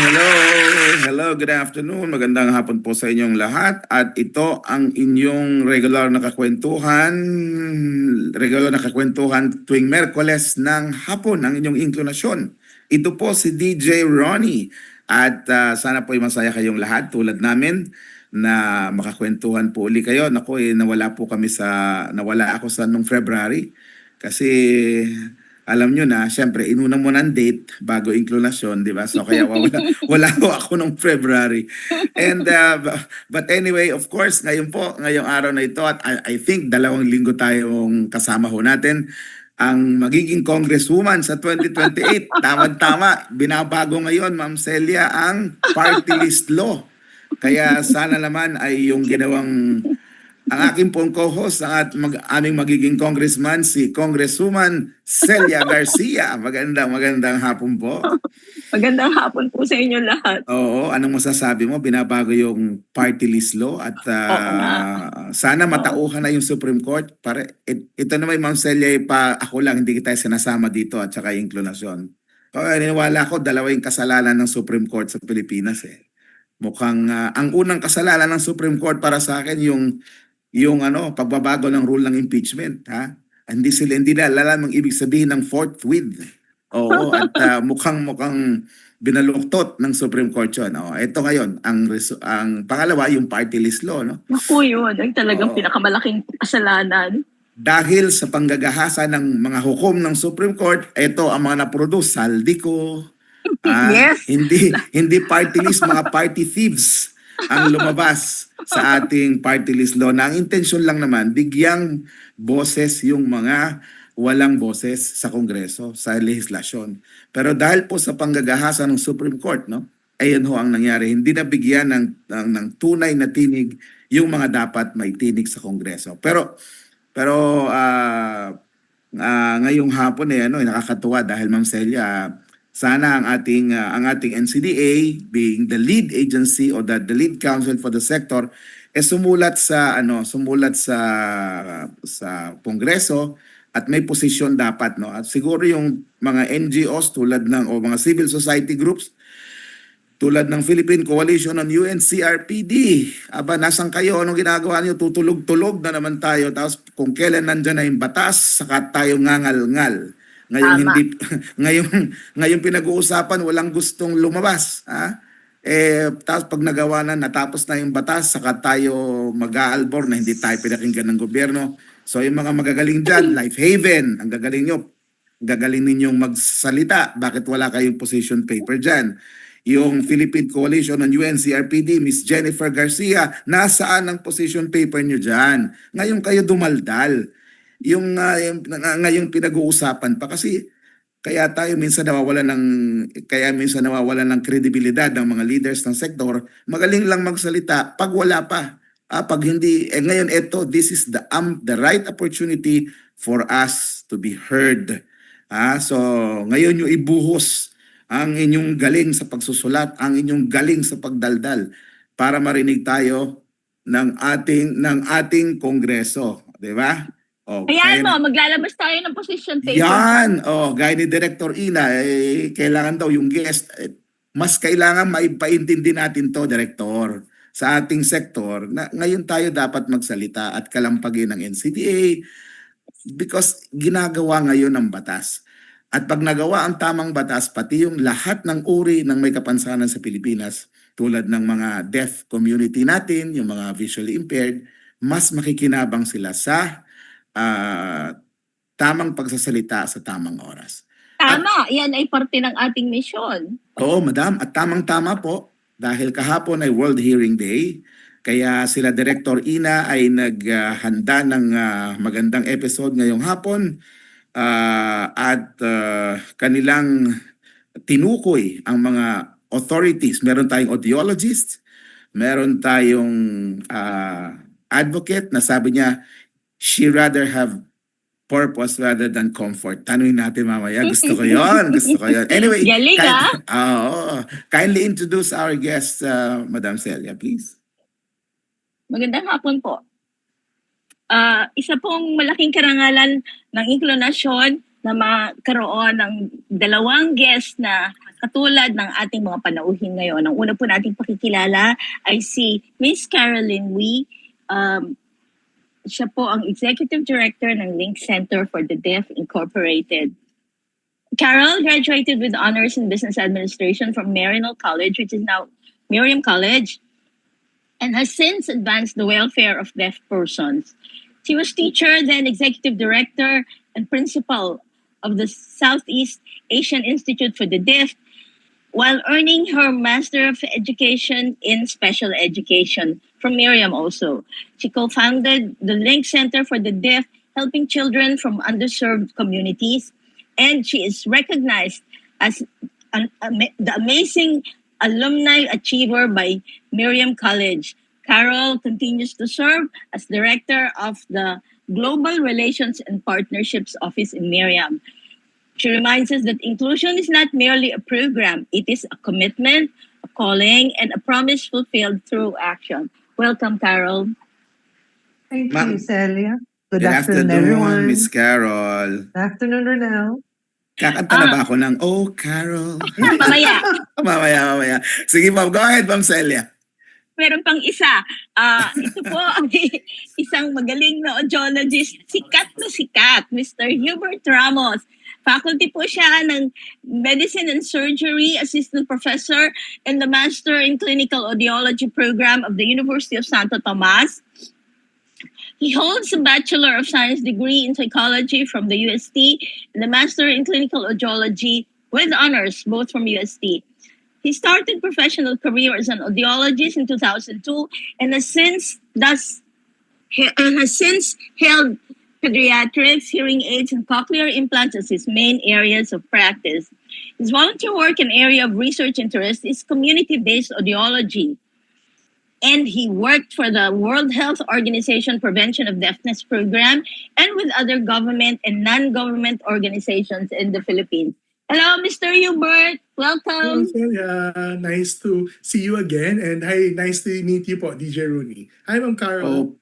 hello. Hello, good afternoon. Magandang hapon po sa inyong lahat. At ito ang inyong regular na kakwentuhan tuwing Merkoles ng hapon, ang inyong inklinasyon. Ito po si DJ Ronnie. At sana po ay masaya kayong lahat tulad namin na makakwentuhan po uli kayo. Naku, nawala ako sa nung February kasi alam nyo na, syempre, inuna mo ng date bago inklinasyon, di ba? So, kaya wala ko ako nung February. And, but anyway, of course, ngayong araw na ito, at I think 2 linggo tayong kasama ho natin, ang magiging congresswoman sa 2028. Tamang-tama, binabago ngayon, Ma'am Celia, ang party list law. Kaya sana naman ay yung ginawang ang aking pong co-host aming magiging congressman, si Congresswoman Celia Garcia. Magandang hapon po. Magandang hapon po sa inyo lahat. Oo, anong masasabi mo? Binabago yung party list law at sana matauhan na yung Supreme Court. Ito naman, Ma'am Celia, ako lang, hindi kita sinasama dito at saka yung inklinasyon. Niniwala ko, dalawa yung kasalanan ng Supreme Court sa Pilipinas eh. Mukhang ang unang kasalanan ng Supreme Court para sa akin yung pagbabago ng rule ng impeachment, ha? Hindi na alam ang ibig sabihin ng forthwith. Oo, at mukhang binaluktot ng Supreme Court 'yon. Oh, ito ngayon ang pangalawa yung party list law, no? Naku, yun ang talagang Oo. pinakamalaking kasalanan. Dahil sa panggagahasa ng mga hukom ng Supreme Court, ito ang mga na-produce, Saldico, Yes. hindi party list, mga party thieves ang lumabas sa ating party list law na ang intensyon lang naman, bigyang boses yung mga walang boses sa Kongreso, sa lehislasyon. Pero dahil po sa panggagahasa ng Supreme Court, no, ayan ho ang nangyari. Hindi nabigyan ng tunay na tinig yung mga dapat may tinig sa Kongreso. Pero ngayong hapon nakakatuwa dahil Ma'am Celia, sana ang ating NCDA being the lead agency or the lead counsel for the sector sumulat sa Kongreso at may posisyon dapat, no, at siguro yung mga NGOs tulad ng o mga civil society groups tulad ng Philippine Coalition on UNCRPD. Aba, nasan kayo? Anong ginagawa niyo? Tutulog-tulog na naman tayo. Tapos kung kailan nandyan na yung batas, saka tayo ngangal-ngal. Ngayon Tama. ngayon pinag-uusapan, walang gustong lumabas, ha? Tapos pag nagawa na, natapos na yung batas, saka tayo mag-aalbor na hindi tayo pinakinggan ng gobyerno. So yung mga magagaling dyan, Life Haven, ang gagaling nyo, gagaling ninyong magsalita. Bakit wala kayong position paper dyan? Yung Philippine Coalition on UNCRPD, Miss Jennifer Garcia, nasaan ang position paper nyo dyan? Ngayon kayo dumaldal. Ngayong pinag-uusapan pa kasi kaya minsan nawawalan ng kredibilidad ng mga leaders ng sektor. Magaling lang magsalita pag wala pa. Pag hindi, ngayon this is the right opportunity for us to be heard. So ngayon yung ibuhos ang inyong galing sa pagsusulat, ang inyong galing sa pagdaldal para marinig tayo ng ating Kongreso, 'di ba? Hayaan mo, maglalabas tayo ng position paper. Yan, gaya ni Director Ina, kailangan daw yung guest, mas kailangan maipaintindi natin to, Director, sa ating sektor na ngayon tayo dapat magsalita at kalampagin ng NCDA because ginagawa ngayon ng batas. At pag nagawa ang tamang batas, pati yung lahat ng uri ng may kapansanan sa Pilipinas, tulad ng mga deaf community natin, yung mga visually impaired, mas makikinabang sila sa tamang pagsasalita sa tamang oras. Tama, yan ay parte ng ating misyon. Oo, madam. At tamang-tama po, dahil kahapon ay World Hearing Day, kaya sila Director Ina ay naghanda ng magandang episode ngayong hapon at kanilang tinukoy ang mga authorities. Meron tayong audiologist, meron tayong advocate na sabi niya, she rather have purpose rather than comfort. Tanungin natin mamaya. Gusto ko yun. Gusto ko yun. Anyway, Galing, kindly introduce our guest, Madam Celia, please. Magandang hapon po. Isa pong malaking karangalan ng inklinasyon na magkaroon ng dalawang guest na katulad ng ating mga panauhin ngayon. Ang una po nating pakikilala ay si Miss Caroline Wee. Siya po ang Executive Director ng Link Center for the Deaf Incorporated. Carol graduated with honors in business administration from Maryknoll College, which is now Miriam College, and has since advanced the welfare of deaf persons. She was teacher, then executive director and principal of the Southeast Asian Institute for the Deaf, while earning her Master of Education in Special Education from Miriam also. She co-founded the Link Center for the Deaf, helping children from underserved communities, and she is recognized as the amazing alumni achiever by Miriam College. Carol continues to serve as director of the Global Relations and Partnerships Office in Miriam. She reminds us that inclusion is not merely a program, it is a commitment, a calling, and a promise fulfilled through action. Welcome, Carol. Thank Ma'am. you, Celia. Good Good afternoon, afternoon, everyone. Miss Carol. Good afternoon, Ronel. Kakanta na ba ako ng Oh, Carol? Mamaya, mamaya. Sige, ma'am. Go ahead, ma'am Celia. meron pang isa. Ito po ay isang magaling na audiologist, sikat na sikat, Mr. Hubert Ramos. Faculty po siya ng Medicine and Surgery, Assistant Professor in the Master in Clinical Audiology Program of the University of Santo Tomas. He holds a Bachelor of Science degree in Psychology from the UST and the Master in Clinical Audiology with honors, both from UST. He started professional career as an audiologist in 2002 and has since held pediatrics, hearing aids, and cochlear implants as his main areas of practice. His volunteer work and area of research interest is community-based audiology. And he worked for the World Health Organization Prevention of Deafness Program and with other government and non-government organizations in the Philippines. Hello, Mr. Hubert. Welcome. Celia, nice to see you again, and hi, nice to meet you po, DJ Rooney. Hi, Ma'am Carol.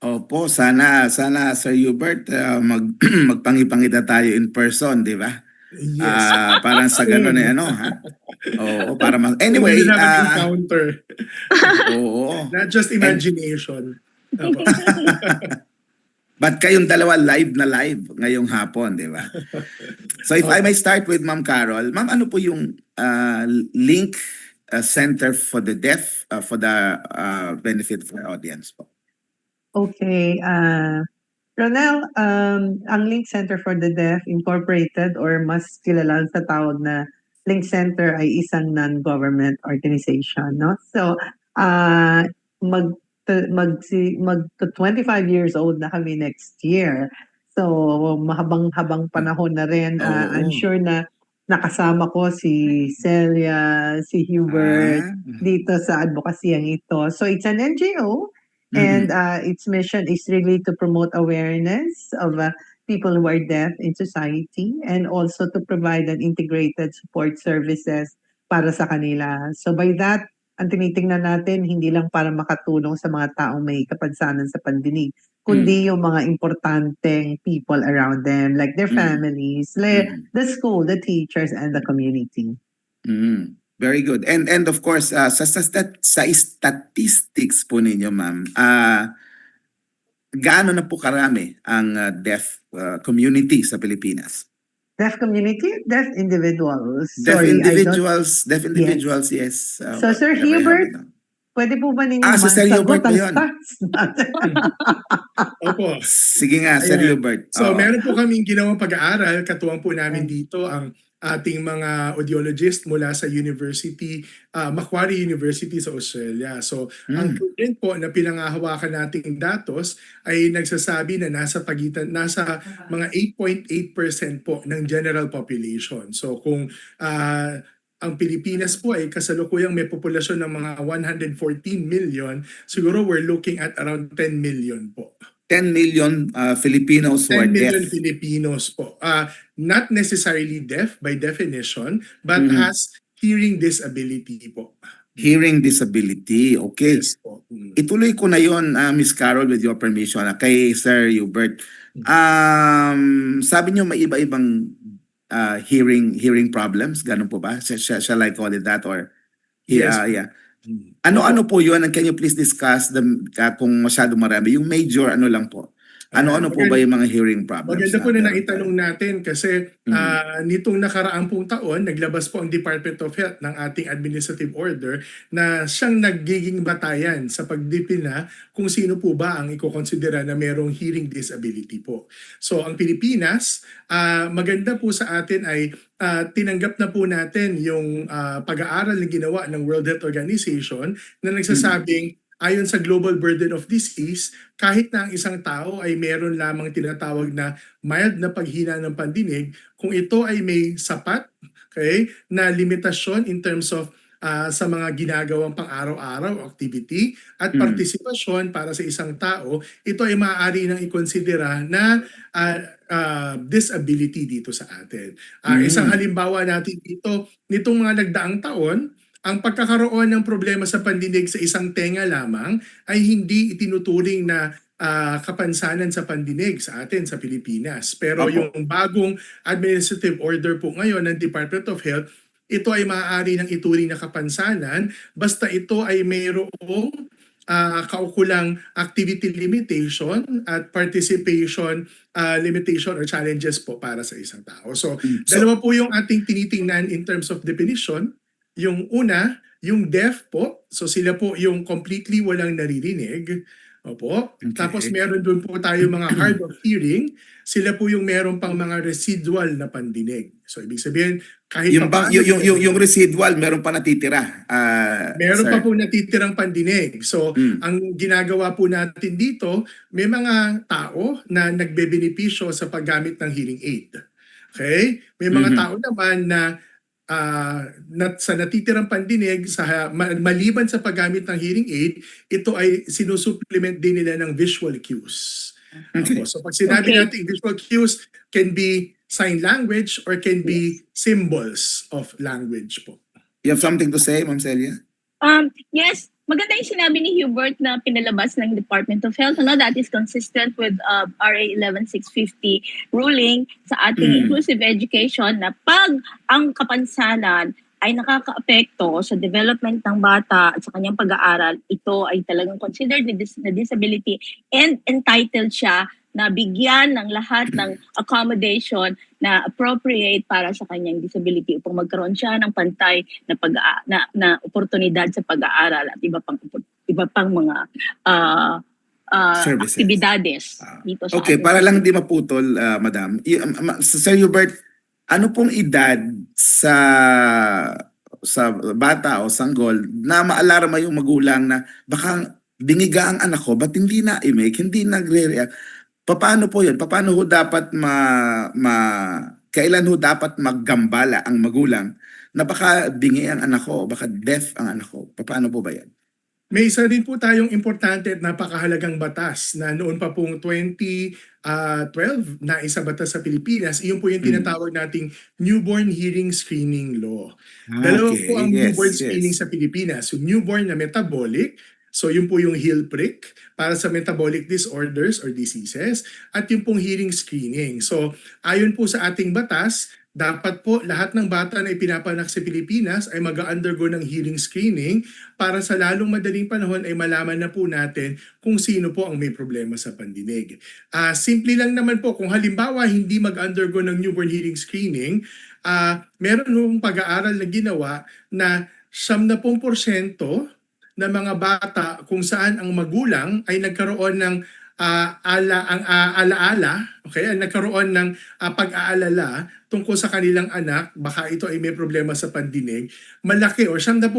Opo, sana Sir Hubert magpangipangita tayo in person, di ba? Yes. Parang sa ganun ha? Oo, para anyway, We will have an encounter, oo. not just imagination. Opo. But kayong dalawa live na live ngayong hapon, di ba? So if I may start with Ma'am Carol, Ma'am, ano po yung Link Center for the Deaf for the benefit of our audience po? Okay. Ronel, ang Link Center for the Deaf Incorporated or mas kilala sa tawag na Link Center ay isang non-government organization, no? So, mag 25 years old na kami next year. So, mahabang-habang panahon na rin. I'm sure na nakasama ko si Celia, si Hubert dito sa advocacyang ito. So, it's an NGO. And its mission is really to promote awareness of people who are deaf in society and also to provide an integrated support services para sa kanila. So by that, ang tinitingnan natin, hindi lang para makatulong sa mga taong may kapansanan sa pandinig, kundi yung mga importanteng people around them, like their families, like the school, the teachers, and the community. Very good. And of course, sa statistics po ninyo, ma'am, gaano na po karami ang deaf community sa Pilipinas? Deaf community, deaf individuals. Deaf Sorry, individuals, yes. So, Sir Hubert, pwede po ba ninyo si Sir Hubert ang ba yun? stats natin? Opo. Sige nga, Sir Ayan. Hubert. So, meron po kaming ginawang pag-aaral. Katuwang po namin dito ang ating mga audiologist mula sa Macquarie University sa Australia. So, ang current po na pinangahawakan nating datos ay nagsasabi na nasa mga 8.8% po ng general population. So, kung ang Pilipinas po ay kasalukuyang may populasyon ng mga 114 million, siguro we're looking at around 10 million po. 10 million Filipinos who are 10 million deaf. Filipinos po. Not necessarily deaf by definition, but has hearing disability po. Hearing disability, okay. Yes po. Ituloy ko na yon, Miss Carol, with your permission, kay Sir Hubert. Sabi niyo may iba-ibang hearing problems, ganun po ba? Shall I call it that or Yes. yeah. Ano po 'yun? And can you please discuss kung masyado marami yung major ano lang po? Ano po ba yung mga hearing problems Maganda po na meron tayo? naitanong natin kasi nitong nakaraang pong taon, naglabas po ang Department of Health ng ating administrative order na siyang nagiging batayan sa pagdipina kung sino po ba ang ikokonsidera na merong hearing disability po. So ang Pilipinas, maganda po sa atin ay tinanggap na po natin yung pag-aaral na ginawa ng World Health Organization na nagsasabing ayon sa Global Burden of Disease, kahit na ang isang tao ay meron lamang tinatawag na mild na paghina ng pandinig, kung ito ay may sapat, okay, na limitasyon in terms of sa mga ginagawang pang-araw-araw activity at partisipasyon para sa isang tao, ito ay maaari nang ikonsidera na disability dito sa atin. Isang halimbawa natin dito, nitong mga nagdaang taon, ang pagkakaroon ng problema sa pandinig sa isang tenga lamang ay hindi itinuturing na kapansanan sa pandinig sa atin sa Pilipinas. Pero Opo. yung bagong administrative order po ngayon ng Department of Health, ito ay maaari ng ituring na kapansanan basta ito ay mayroong kaukulang activity limitation at participation limitation or challenges po para sa isang tao. So, dalawa po yung ating tinitingnan in terms of definition. Yung una, yung deaf po. So sila po yung completely walang naririnig. Opo. Okay. Tapos meron doon po tayo mga hard of hearing. Sila po yung meron pang mga residual na pandinig. So ibig sabihin, kahit Yung pa yung residual meron pa natitira. meron sir. pa po natitirang pandinig. So, ang ginagawa po natin dito, may mga tao na nagbebenepisyo sa paggamit ng hearing aid. Okay? May mga tao naman na sa natitirang pandinig, maliban sa paggamit ng hearing aid, ito ay sinusupplement din nila ng visual cues. Okay. So pag sinabi natin visual cues can be sign language or can be symbols of language po. You have something to say, Ma'am Celia? Yes, maganda yung sinabi ni Hubert na pinalabas ng Department of Health. That is consistent with RA 11650 ruling sa ating inclusive education na pag ang kapansanan ay nakakaapekto sa development ng bata at sa kanyang pag-aaral, ito ay talagang considered na disability and entitled siya na bigyan ng lahat ng accommodation na appropriate para sa kanyang disability upang magkaroon siya ng pantay na oportunidad sa pag-aaral at iba pang mga Services. aktibidades dito sa Okay, ating para lang di maputol, Madam. Sir Hubert, ano pong edad sa bata o sanggol na maalarma yung magulang na baka bingiga ang anak ko, ba't hindi na-imake, hindi nagre-react? Paano po yun? Paano ho dapat kailan ho dapat maggambala ang magulang na baka bingi ang anak ko, baka deaf ang anak ko? Paano po ba yan? May isa rin po tayong importante at napakahalagang batas na noon pa pong 2012 na isa batas sa Pilipinas. Iyon po yung tinatawag nating Newborn Hearing Screening Law. Dalawa po ang newborn screening sa Pilipinas. Yung newborn na metabolic, so yun po yung heel prick para sa metabolic disorders or diseases at yung pong hearing screening. So ayon po sa ating batas, dapat po lahat ng bata na ipinapanak sa Pilipinas ay mag-undergo ng hearing screening para sa lalong madaling panahon ay malaman na po natin kung sino po ang may problema sa pandinig. Simple lang naman po, kung halimbawa hindi mag-undergo ng newborn hearing screening, meron nung pag-aaral na ginawa na 70% na mga bata kung saan ang magulang ay nagkaroon ng alaala, okay, nagkaroon ng pag-aalala tungkol sa kanilang anak, baka ito ay may problema sa pandinig, malaki or 70%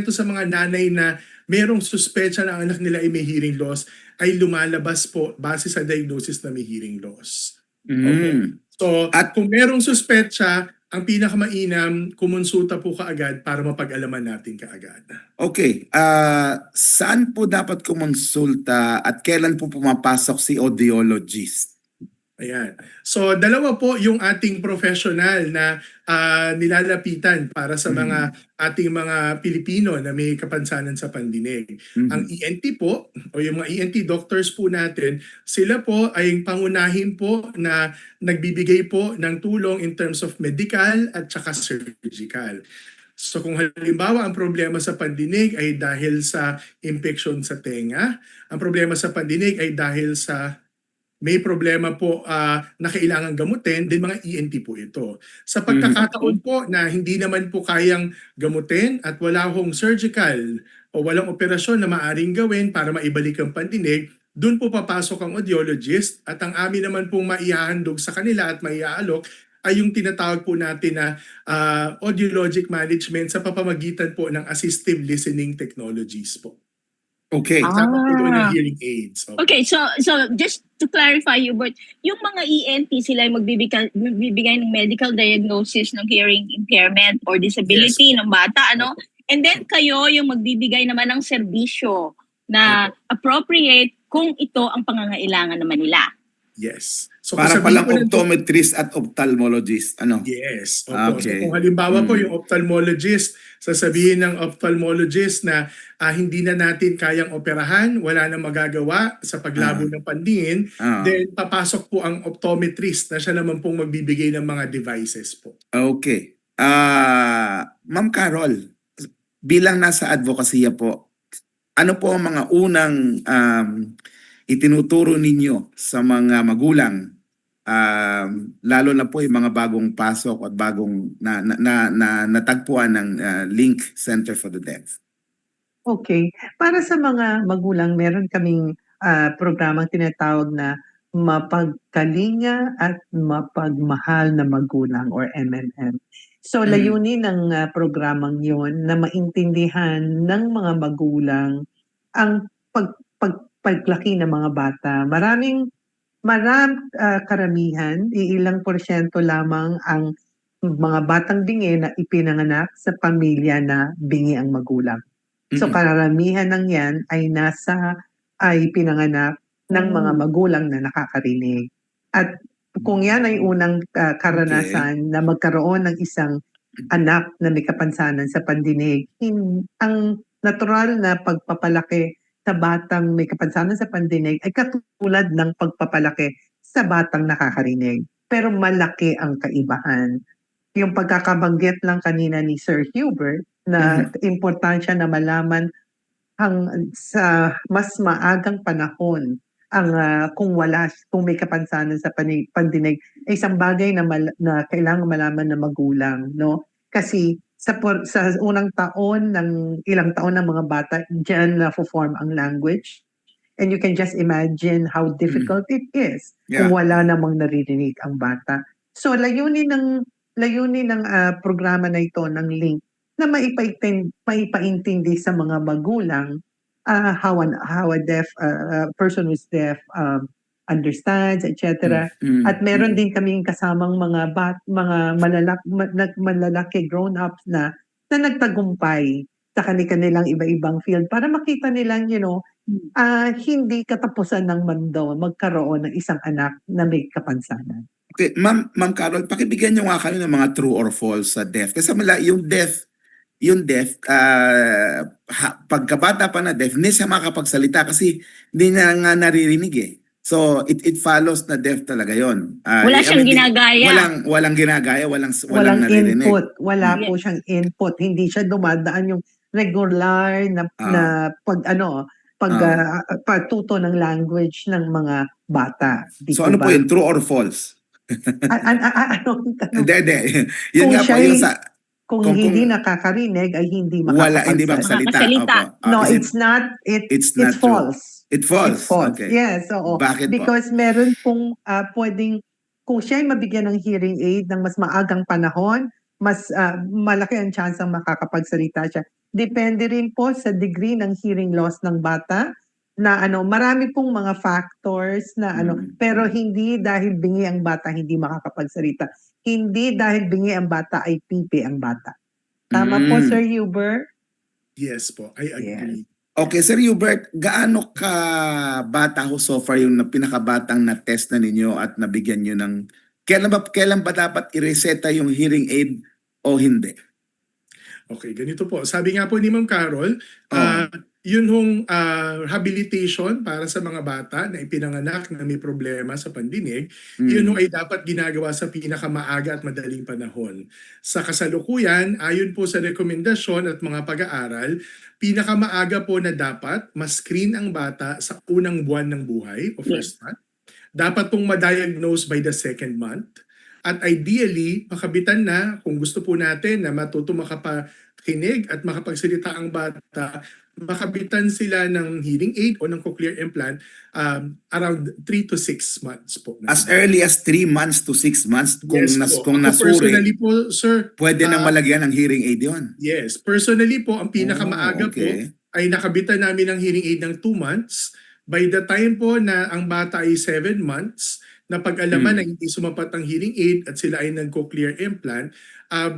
sa mga nanay na merong suspecha na ang anak nila ay may hearing loss ay lumalabas po base sa diagnosis na may hearing loss. Okay. So, at kung merong suspecha, ang pinakamainam, kumonsulta po kaagad para mapag-alaman natin kaagad. Okay. Saan po dapat kumonsulta at kailan po pumapasok si audiologist? Ayan. So dalawa po yung ating professional na nilalapitan para sa mga ating mga Pilipino na may kapansanan sa pandinig. Ang ENT po o yung mga ENT doctors po natin, sila po ay pangunahin po na nagbibigay po ng tulong in terms of medical at saka surgical. So kung halimbawa ang problema sa pandinig ay dahil sa infection sa tenga, ang problema sa pandinig ay dahil sa may problema po na kailangan gamutin, din mga ENT po ito. Sa pagkakataon po na hindi naman po kayang gamutin at wala hong surgical o walang operasyon na maaring gawin para maibalik ang pandinig, doon po papasok ang audiologist at ang amin naman pong maihahandog sa kanila at maiaalok ay yung tinatawag po natin na audiologic management sa papamagitan po ng assistive listening technologies po. Okay. Kasama po doon ng hearing aids. Okay, so just to clarify, Hubert, yung mga ENT sila ay magbibigay ng medical diagnosis ng hearing impairment or disability ng bata, ano? And then kayo yung magbibigay naman ng serbisyo na appropriate kung ito ang pangangailangan naman nila. Yes. So Para sabihin palang ko lang po- optometrist at ophthalmologist, ano? Yes. Opo. Okay. So kung halimbawa po yung ophthalmologist, sasabihin ng ophthalmologist na hindi na natin kayang operahan, wala na magagawa sa paglabo ng paningin, then papasok po ang optometrist na siya naman pong magbibigay ng mga devices po. Okay. Ma'am Carol, bilang nasa advokasya po, ano po ang mga unang itinuturo ninyo sa mga magulang, lalo na po yung mga bagong pasok at bagong natagpuan ng Link Center for the Deaf? Okay. Para sa mga magulang, meron kaming programang tinatawag na Mapagkalinga at Mapagmahal na Magulang or MMM. So layunin ng programang yon na maintindihan ng mga magulang ang paglaki ng mga bata. Karamihan, iilang porsyento lamang ang mga batang bingi na ipinanganak sa pamilya na bingi ang magulang. So karamihan ng yan ay pinanganak ng mga magulang na nakakarinig. At kung yan ay unang karanasan na magkaroon ng isang anak na may kapansanan sa pandinig, ang natural na pagpapalaki sa batang may kapansanan sa pandinig ay katulad ng pagpapalaki sa batang nakakarinig. Pero malaki ang kaibahan. Yung pagkakabanggit lang kanina ni Sir Hubert na importansya na malaman sa mas maagang panahon kung may kapansanan sa pandinig ay isang bagay na kailangan malaman ng magulang, no? Kasi sa unang taon ng ilang taon ng mga bata, diyan na-form ang language. And you can just imagine how difficult it is kung wala namang naririnig ang bata. So layunin ng programa na ito ng Link na maipaintindi sa mga magulang how a deaf person who's deaf understands, etc. At meron din kaming kasamang mga malalaki grown-ups na nagtagumpay sa kanilang iba-ibang field para makita nilang, hindi katapusan ng mundo magkaroon ng isang anak na may kapansanan. Okay, Ma'am Carol, pakibigyan niyo nga kami ng mga true or false sa deaf. Kasi yung deaf, pagkabata pa na deaf, hindi siya makapagsalita kasi hindi niya nga naririnig eh. So it follows na deaf talaga yon. Wala siyang ginagaya. Walang ginagaya, walang Walang naririnig. input. Wala po siyang input. Hindi siya dumadaan yung regular na pagtuto ng language ng mga bata. So ano po yun, true or false? Anong tanong? Hindi. Yun nga po yung sa... Kung hindi nakakarinig ay hindi hindi makapagsalita. makapagsalita. No, it's not. It's false. It's false. It's false. Okay. Yes, oo. Bakit po? Because meron pong pwedeng, kung siya ay mabigyan ng hearing aid ng mas maagang panahon, mas malaki ang chance ang makakapagsalita siya. Depende rin po sa degree ng hearing loss ng bata na marami pong mga factors na pero hindi dahil bingi ang bata hindi makakapagsalita. Hindi dahil bingi ang bata ay pipi ang bata. Tama po, Sir Hubert? Yes po, I agree. Okay, Sir Hubert, gaano ka bata ho so far yung pinakabatang na test na ninyo at nabigyan nyo ng kailan ba dapat ireseta yung hearing aid o hindi? Okay, ganito po. Sabi nga po ni Ma'am Carol, Oh. yun hong rehabilitation para sa mga bata na ipinanganak na may problema sa pandinig, yun hong ay dapat ginagawa sa pinakamaaga at madaling panahon. Sa kasalukuyan, ayon po sa rekomendasyon at mga pag-aaral, pinakamaaga po na dapat ma-screen ang bata sa unang buwan ng buhay o first month. Dapat pong ma-diagnose by the second month. At ideally, makabitan na, kung gusto po natin na matuto makapakinig at makapagsalita ang bata, makabitan sila ng hearing aid o ng cochlear implant around 3 to 6 months po. As early as 3 months to 6 months kung Yes po. kung Ako personally nasuri, po, sir, pwede nang malagyan ng hearing aid 'yon. yes, personally po, ang pinakamaaga po okay. ay nakabitan namin ng hearing aid ng 2 months. By the time po na ang bata ay 7 months, na pag-alaman na hindi sumapat ang hearing aid at sila ay nag-cochlear implant,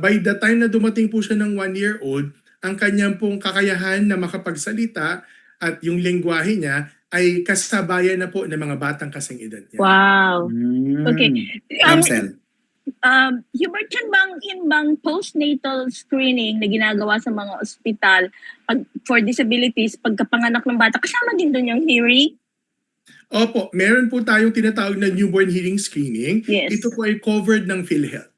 by the time na dumating po siya ng 1-year-old, ang kanyang pong kakayahan na makapagsalita at yung lengguwahe niya ay kasabayan na po ng mga batang kasing edad niya. Wow. Okay. Ma'am Sel. Hubert, yun bang postnatal screening na ginagawa sa mga ospital for disabilities, pagkapanganak ng bata, kasama din doon yung hearing? Opo, meron po tayong tinatawag na newborn hearing screening. Yes. Ito po ay covered ng PhilHealth.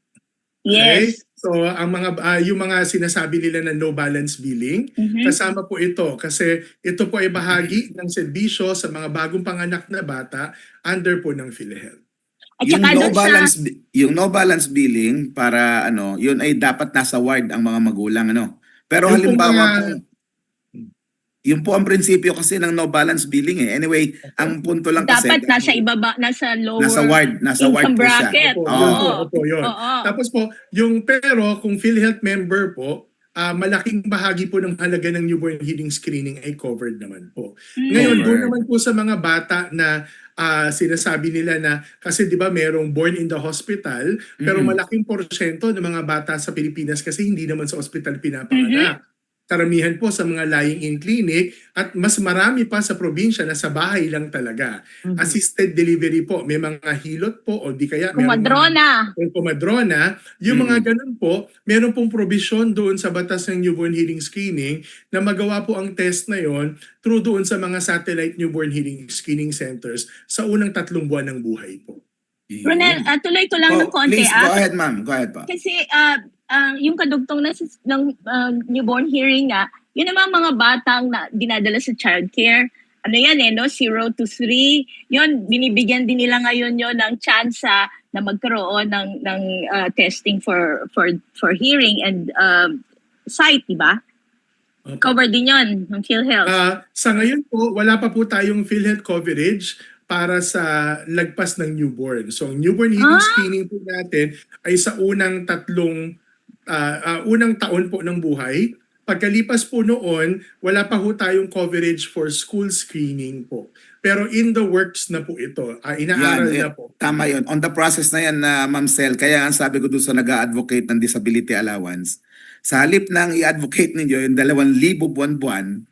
Yes. So ang mga yung mga sinasabi nila na no balance billing, Mhm. kasama po ito kasi ito po ay bahagi ng serbisyo sa mga bagong panganak na bata under po ng PhilHealth. At Yung saka no doon sa... balance yung no balance billing para yun ay dapat nasa ward ang mga magulang Pero Yung pong halimbawa mga- kung yun po ang prinsipyo kasi ng no balance billing eh. Anyway, ang punto lang kasi Dapat nasa ibaba, nasa lower nasa ward income po siya. bracket. Opo, Oo. yun po, opo, yun. Oo. Tapos po, pero kung PhilHealth member po, malaking bahagi po ng halaga ng newborn hearing screening ay covered naman po. Ngayon, doon Covered. naman po sa mga bata na sinasabi nila na, kasi di ba merong born in the hospital, pero malaking porsyento ng mga bata sa Pilipinas kasi hindi naman sa hospital pinapanganak. Karamihan po sa mga lying-in clinic at mas marami pa sa probinsya na sa bahay lang talaga. Assisted delivery po, may mga hilot po o di kaya merong Kumadrona. kumadrona, yung mga ganun po, meron pong provision doon sa batas ng newborn hearing screening na magawa po ang test na yon through doon sa mga satellite newborn hearing screening centers sa unang 3 buwan ng buhay po. Ronel, tuloy ko lang ng konti. Please, go ahead ma'am. Go ahead pa. Kasi yung kadugtong ng newborn hearing nga, yun naman mga batang na dinadala sa childcare. Ano yan 0 to 3. Yun, binibigyan din nila ngayon yon ng chance na magkaroon ng testing for hearing and sight, di ba? Opo. Covered din yon ng PhilHealth. Sa ngayon po, wala pa po tayong PhilHealth coverage para sa lagpas ng newborn. So, ang newborn hearing screening po natin ay sa unang taon po ng buhay. Pagkalipas po noon, wala pa po tayong coverage for school screening po. Pero in the works na po ito. Inaaral na po. Tama yun. On the process na yan, Ma'am Sel, kaya ang sabi ko doon sa nag-a-advocate ng disability allowance, sa halip nang i-advocate ninyo yung 2,000 buwan-buwan,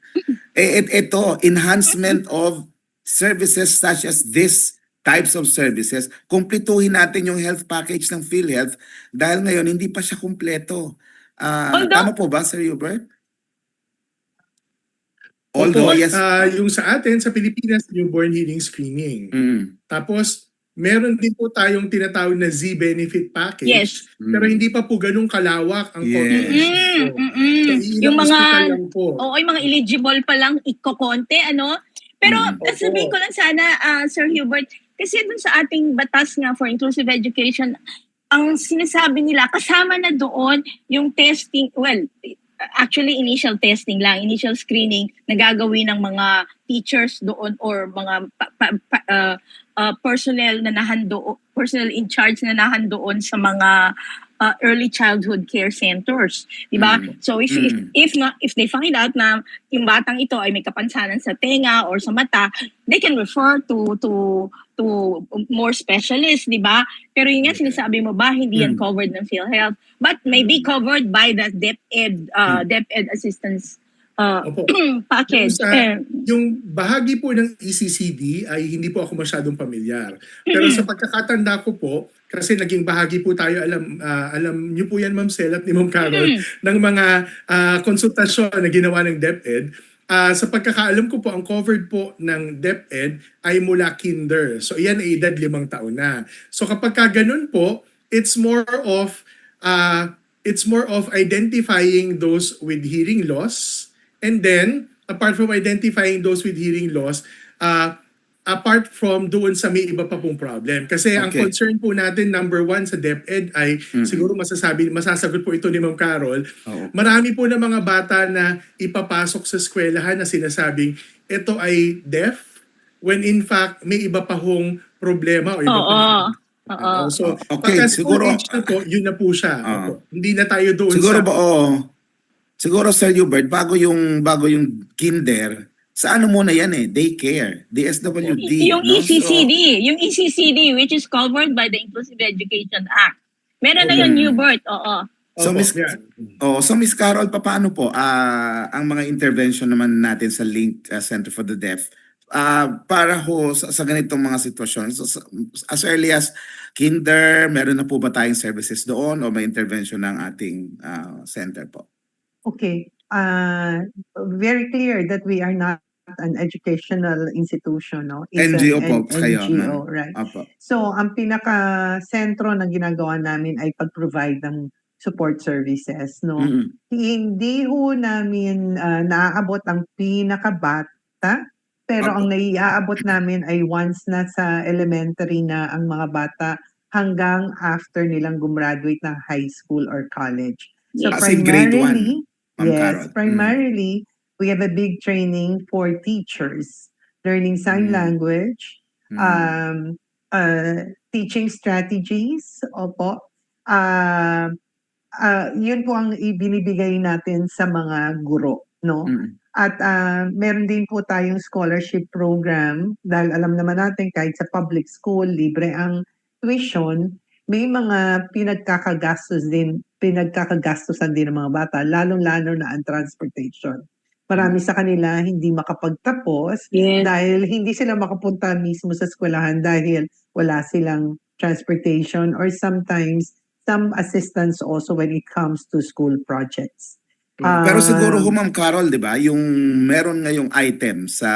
ito, enhancement of services such as this types of services, kumplituhin natin yung health package ng PhilHealth dahil ngayon hindi pa siya kumpleto. Tama po ba, Sir Hubert? Although, Opo, yes. yung sa atin, sa Pilipinas, newborn hearing screening. Tapos, meron din po tayong tinatawag na Z-benefit package. Yes. Pero hindi pa po ganun kalawak ang Yes. coverage nito. So, Yung mga hospital lang po. Oo, yung mga eligible pa lang ikokonte, Pero sabihin ko lang sana, Sir Hubert, kasi dun sa ating batas nga for inclusive education, ang sinasabi nila, kasama na doon yung testing, actually initial testing lang, initial screening na gagawin ng mga teachers doon or mga personnel in charge na nahandoon sa mga early childhood care centers, di ba? So if they find out na yung batang ito ay may kapansanan sa tenga or sa mata, they can refer to more specialists, di ba? Pero yun nga sinasabi mo ba, hindi yan covered ng PhilHealth, but may be covered by the DepEd assistance Opo. package. Yung bahagi po ng ECCD ay hindi po ako masyadong pamilyar. Pero sa pagkakatanda ko po, kasi naging bahagi po tayo, alam niyo po yan Ma'am Sel at ni Ma'am Carol, ng mga konsultasyon na ginawa ng DepEd. Sa pagkakaalam ko po, ang covered po ng DepEd ay mula kinder. So iyan ay edad 5 taon na. So kapag ka ganun po, it's more of identifying those with hearing loss. And then, apart from identifying those with hearing loss, apart from doon sa may iba pa pong problem. Kasi ang Okay. concern po natin, number one sa DepEd ay, siguro masasagot po ito ni Ma'am Carol, Oo. marami po na mga bata na ipapasok sa eskwelahan na sinasabing, ito ay deaf, when in fact, may iba pa hong problema o iba pa Oo. So, Okay, pagka school siguro- age na po, yun na po siya. Opo. Hindi na tayo doon Siguro sa... ba, siguro Sir Hubert, bago yung kinder, sa ano muna yan daycare, DSWD. Yung no? yung ECCD, which is covered by the Inclusive Education Act. Meron na Okay. yun, New Birth. Oo. So, Opo, Miss, yan. so Miss Carol, paano po ang mga intervention naman natin sa Link Center for the Deaf para ho sa ganitong mga sitwasyon? So, as early as kinder, meron na po ba tayong services doon o may intervention ng ating center po? Okay. Very clear that we are not an educational institution, no? It's NGO an po kayo, NGO, ma'am. right? Opo. So, ang pinaka-sentro na ginagawa namin ay pag-provide ng support services, no? Mm-mm. Hindi ho namin naaabot ang pinakabata, pero Opo. ang naiaabot namin ay once na sa elementary na ang mga bata hanggang after nilang gumraduate ng high school or college. So Yes. As in grade primarily, 1, Ma'am Carol. yes, primarily, we have a big training for teachers, learning sign Mm. language, Mm. teaching strategies, opo. Yun po ang ibinibigay natin sa mga guro, no? Mm. At meron din po tayong scholarship program dahil alam naman natin kahit sa public school, libre ang tuition, may mga pinagkakagastusan din ng mga bata, lalong-lalo na ang transportation. Marami sa kanila hindi makapagtapos Yes. dahil hindi sila makapunta mismo sa eskwelahan dahil wala silang transportation or sometimes some assistance also when it comes to school projects. Pero siguro ho, Ma'am Carol, di ba, yung meron ngayong item sa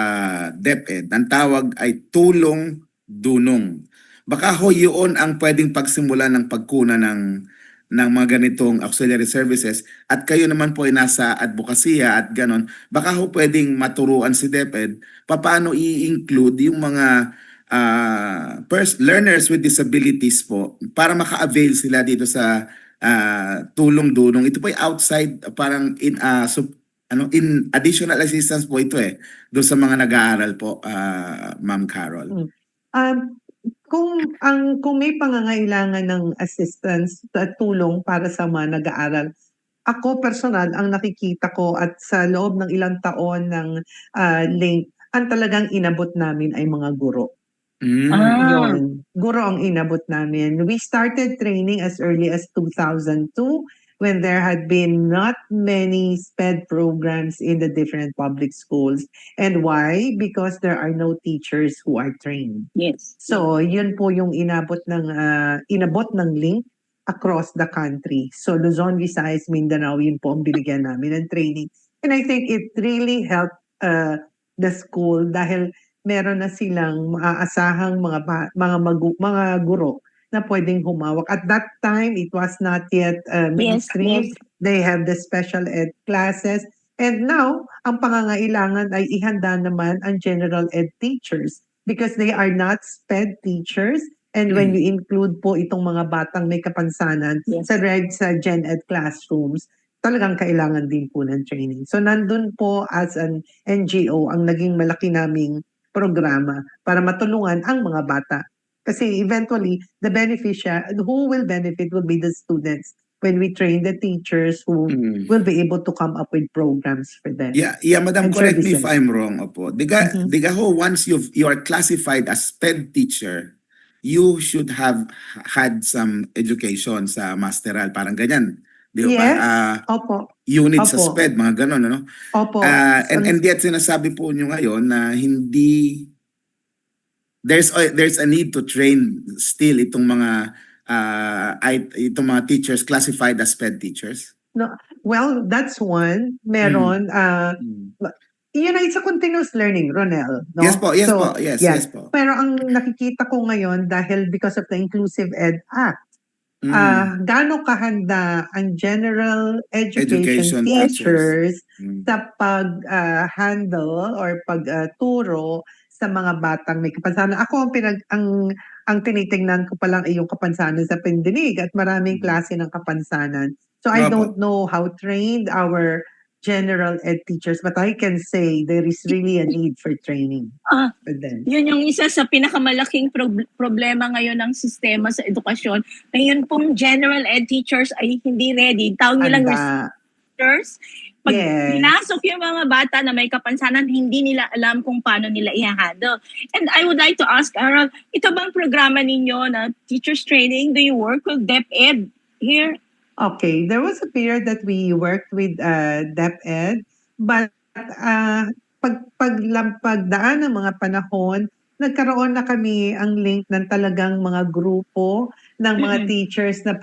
DepEd, ang tawag ay tulong-dunong. Baka ho yun ang pwedeng pagsimula ng pagkuna ng mga ganitong auxiliary services at kayo naman po ay nasa advokasya at ganon. Baka ho pwedeng maturuan si DepEd paano i-include yung mga learners with disabilities po para maka-avail sila dito sa tulong-dunong. Ito po ay outside, parang in additional assistance po ito doon sa mga nag-aaral po, Ma'am Carol. Kung may pangangailangan ng assistance at tulong para sa mga nag-aaral, ako personal ang nakikita ko at sa loob ng ilang taon ng link, ang talagang inabot namin ay mga guro. Yun. Guro ang inabot namin. We started training as early as 2002 when there had been not many SPED programs in the different public schools. And why? Because there are no teachers who are trained. Yes. So, yun po yung inabot ng link across the country. So, Luzon, Visayas, Mindanao, yun po ang binigyan namin ng training. And I think it really helped the school dahil meron na silang maaasahang mga guro na pwedeng humawak. At that time, it was not yet mainstream. Yes. They have the special ed classes. And now, ang pangangailangan ay ihanda naman ang general ed teachers because they are not SPED teachers. And when you include po itong mga batang may kapansanan Yes. sa gen ed classrooms, talagang kailangan din po ng training. So nandun po as an NGO ang naging malaki naming programa para matulungan ang mga bata. Kasi eventually, who will benefit will be the students when we train the teachers who will be able to come up with programs for them. Yeah, Madam, And correct me if services. I'm wrong. Opo. Diga ho, once you are classified as SPED teacher, you should have had some education sa masteral, parang ganyan. Di ba? Yes. Opo. Unit sa Opo. SPED, mga ganon, ano? Opo. And yet sinasabi po nyo ngayon na hindi there's a need to train still itong mga teachers classified as SPED teachers. No, well, that's one. Meron, it's a continuous learning, Ronel, no? Yes po, yes So, po, yes, yan. yes po. Pero ang nakikita ko ngayon dahil because of the Inclusive Ed Act, gaano kahanda ang general education Education teachers Mm. sa pag-handle or pagturo sa mga batang may kapansanan. Ako ang tinitingnan ko pa lang ay yung kapansanan sa pandinig at maraming klase ng kapansanan. So I Opo. don't know how trained our general ed teachers, but I can say there is really a need for training with them. Yun yung isa sa pinakamalaking problema ngayon ng sistema sa edukasyon. Ngayon pong general ed teachers ay hindi ready. Tawag nilang teachers. Pag pinasok yung mga bata na may kapansanan, hindi nila alam kung paano nila i-handle. And I would like to ask, Carol, ito bang programa ninyo na teachers training? Do you work with DepEd here? Okay, there was a period that we worked with DepEd, but pagdaan ng mga panahon, nagkaroon na kami ang link ng talagang mga grupo ng mga teachers na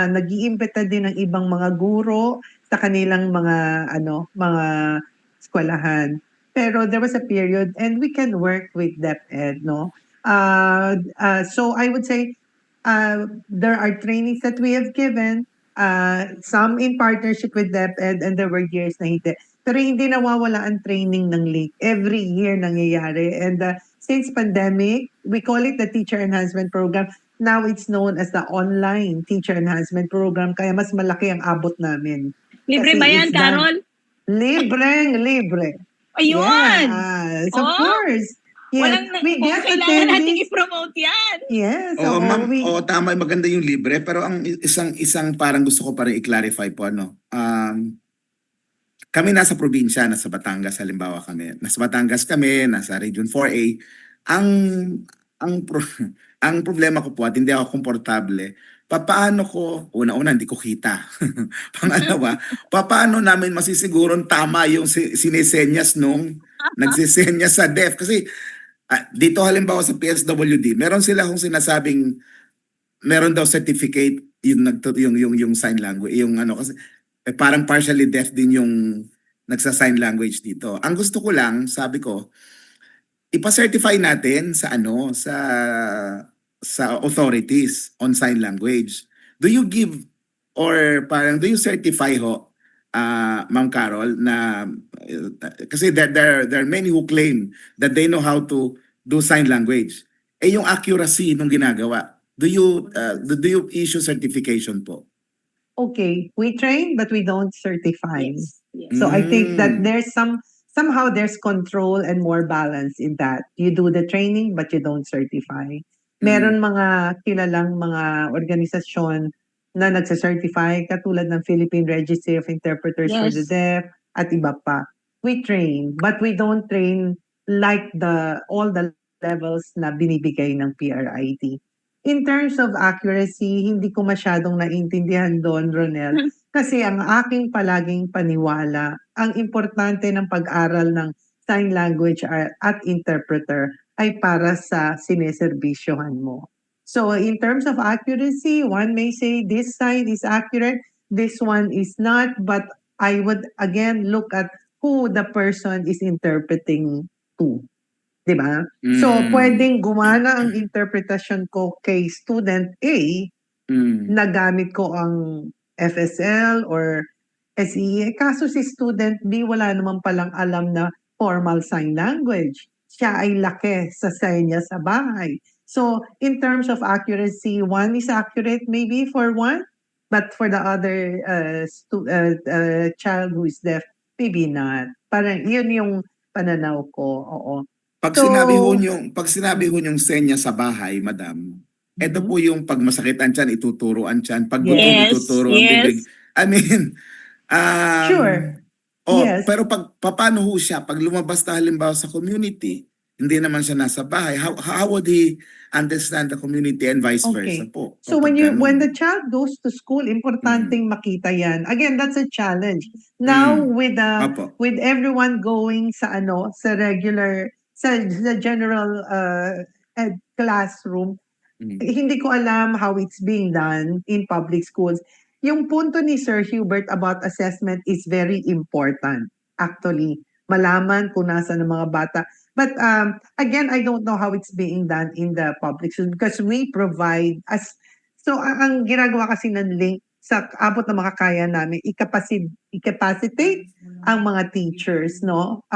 nag-iimbita din ng ibang mga guro sa kanilang mga eskwelahan. Pero there was a period and we can work with DepEd, no? So I would say there are trainings that we have given, some in partnership with DepEd, and there were years na hindi. Pero hindi nawawala ang training ng link. Every year nangyayari. And since pandemic, we call it the Teacher Enhancement Program. Now it's known as the Online Teacher Enhancement Program. Kaya mas malaki ang abot namin. Libre ba yan, Carol? Libre. Ayun! Yes, of course. Yes. Kailangan natin i-promote yan. Yes. Ma'am, tama, maganda yung libre, pero ang isang parang gusto ko pa rin i-clarify po, ano. Kami nasa probinsya, nasa Batangas halimbawa kami. Nasa Batangas kami, nasa Region 4A. Ang problema ko po at hindi ako komportable, paano ko, una-una hindi ko kita. Pangalawa, paano namin masisigurong tama yung sinesenyas nung nagsisenyas sa DEF? Kasi dito halimbawa sa PSWD, meron sila kung sinasabing meron daw certificate yung sign language, yung kasi parang partially deaf din yung nagsa-sign language dito. Ang gusto ko lang, sabi ko, ipa-certify natin sa sa authorities on sign language. Do you give or parang do you certify ho, Ma'am Carol, na kasi there are many who claim that they know how to do sign language. Yung accuracy nung ginagawa, do you issue certification po? Okay, we train but we don't certify. Yes. So I think that there's somehow there's control and more balance in that. You do the training but you don't certify. Meron mga kilalang mga organisasyon na nagsa-certify katulad ng Philippine Registry of Interpreters for the Deaf at iba pa. We train but we don't train like all the levels na binibigay ng PRIT. In terms of accuracy, hindi ko masyadong naintindihan doon, Ronel. Kasi ang aking palaging paniwala, ang importante ng pag-aral ng sign language at interpreter ay para sa sineserbisyohan mo. So in terms of accuracy, one may say this sign is accurate, this one is not, but I would again look at who the person is interpreting to. Diba? So, pwedeng gumana ang interpretasyon ko kay student A na gamit ko ang FSL or SEA. Kaso si student B, wala naman palang alam na formal sign language. Siya ay laki sa sign niya sa bahay. So, in terms of accuracy, one is accurate maybe for one, but for the other child who is deaf, maybe not. Parang yun yung pananaw ko. Oo. Pag sinabi ho yung senya sa bahay, madam, ito po yung pag masakit ang tiyan, ituturo ang tiyan. Pag gutom, ituturo ang bibig. I mean, sure. Pero paano ho siya? Pag lumabas na halimbawa sa community, hindi naman siya nasa bahay, how would he understand the community and vice versa Okay. po? So kapag when ganun? the child goes to school, importanteng makita yan. Again, that's a challenge. Now Opo. with everyone going sa sa regular sa general classroom, Mm. hindi ko alam how it's being done in public schools. Yung punto ni Sir Hubert about assessment is very important. Actually, malaman kung nasa ng mga bata. But again, I don't know how it's being done in the public schools because we provide so ang ginagawa kasi ng link sa abot na makakaya namin, i-capacitate ang mga teachers, no?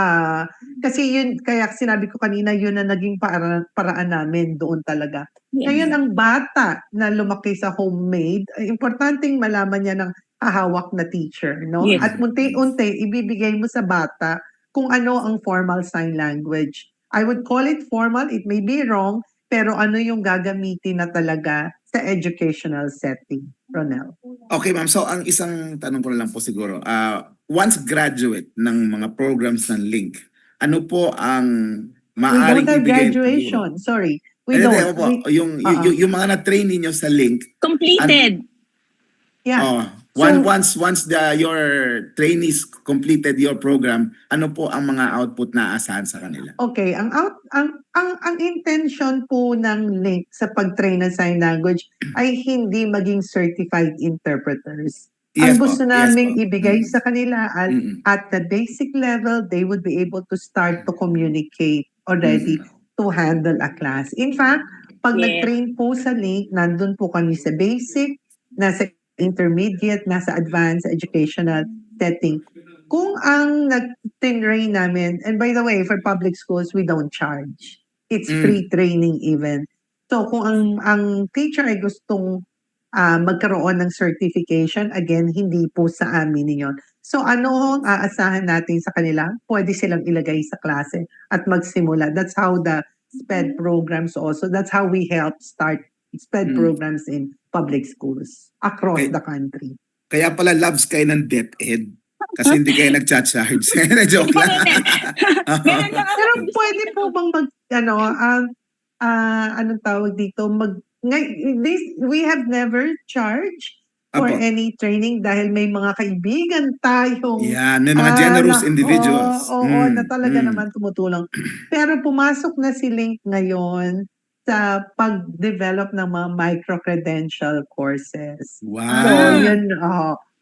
Kasi yun, kaya sinabi ko kanina, yun na naging paraan namin doon talaga. Ngayon, ang bata na lumaki sa homemade, importanteng malaman niya ng hahawak na teacher, no? Yes. At unti-unti, ibibigay mo sa bata kung ano ang formal sign language. I would call it formal, it may be wrong, pero ano yung gagamitin na talaga sa educational setting, Ronel? Okay, ma'am. So, ang isang tanong ko na lang po siguro, once graduate ng mga programs ng Link, ano po ang We maaaring don't have ibigay? graduation, sorry. We Hindi, don't. opo. Yung mga na-train ninyo sa Link, Completed. Yeah. once your trainees completed your program, ano po ang mga output na aasahan sa kanila? Okay, ang intention po ng link sa pag-train ng sign language ay hindi maging certified interpreters. Yes Ang po, gusto yes naming po. ibigay sa kanila Mm-mm. at the basic level, they would be able to start to communicate already to handle a class. In fact, pag Yes. nag-train po sa link, nandun po kami sa basic, nasa intermediate, nasa advanced educational setting. Kung ang nag-train namin, and by the way, for public schools, we don't charge. It's free training even. So kung ang teacher ay gustong magkaroon ng certification, again, hindi po sa amin yun. So ano ang aasahan natin sa kanila? Pwede silang ilagay sa klase at magsimula. That's how the SPED programs also, that's how we help start SPED programs in public schools across Okay. the country. Kaya pala loves kayo ng DepEd. Kasi hindi kayo nag-charge. Joke lang. Meron lang ako. Pero pwede po bang anong tawag dito, we have never charged for Apo. any training dahil may mga kaibigan tayong Yan, may mga generous individuals. Oo, na talaga naman tumutulong. Pero pumasok na si Link ngayon sa pag-develop ng mga micro-credential courses. Wow. So, yun,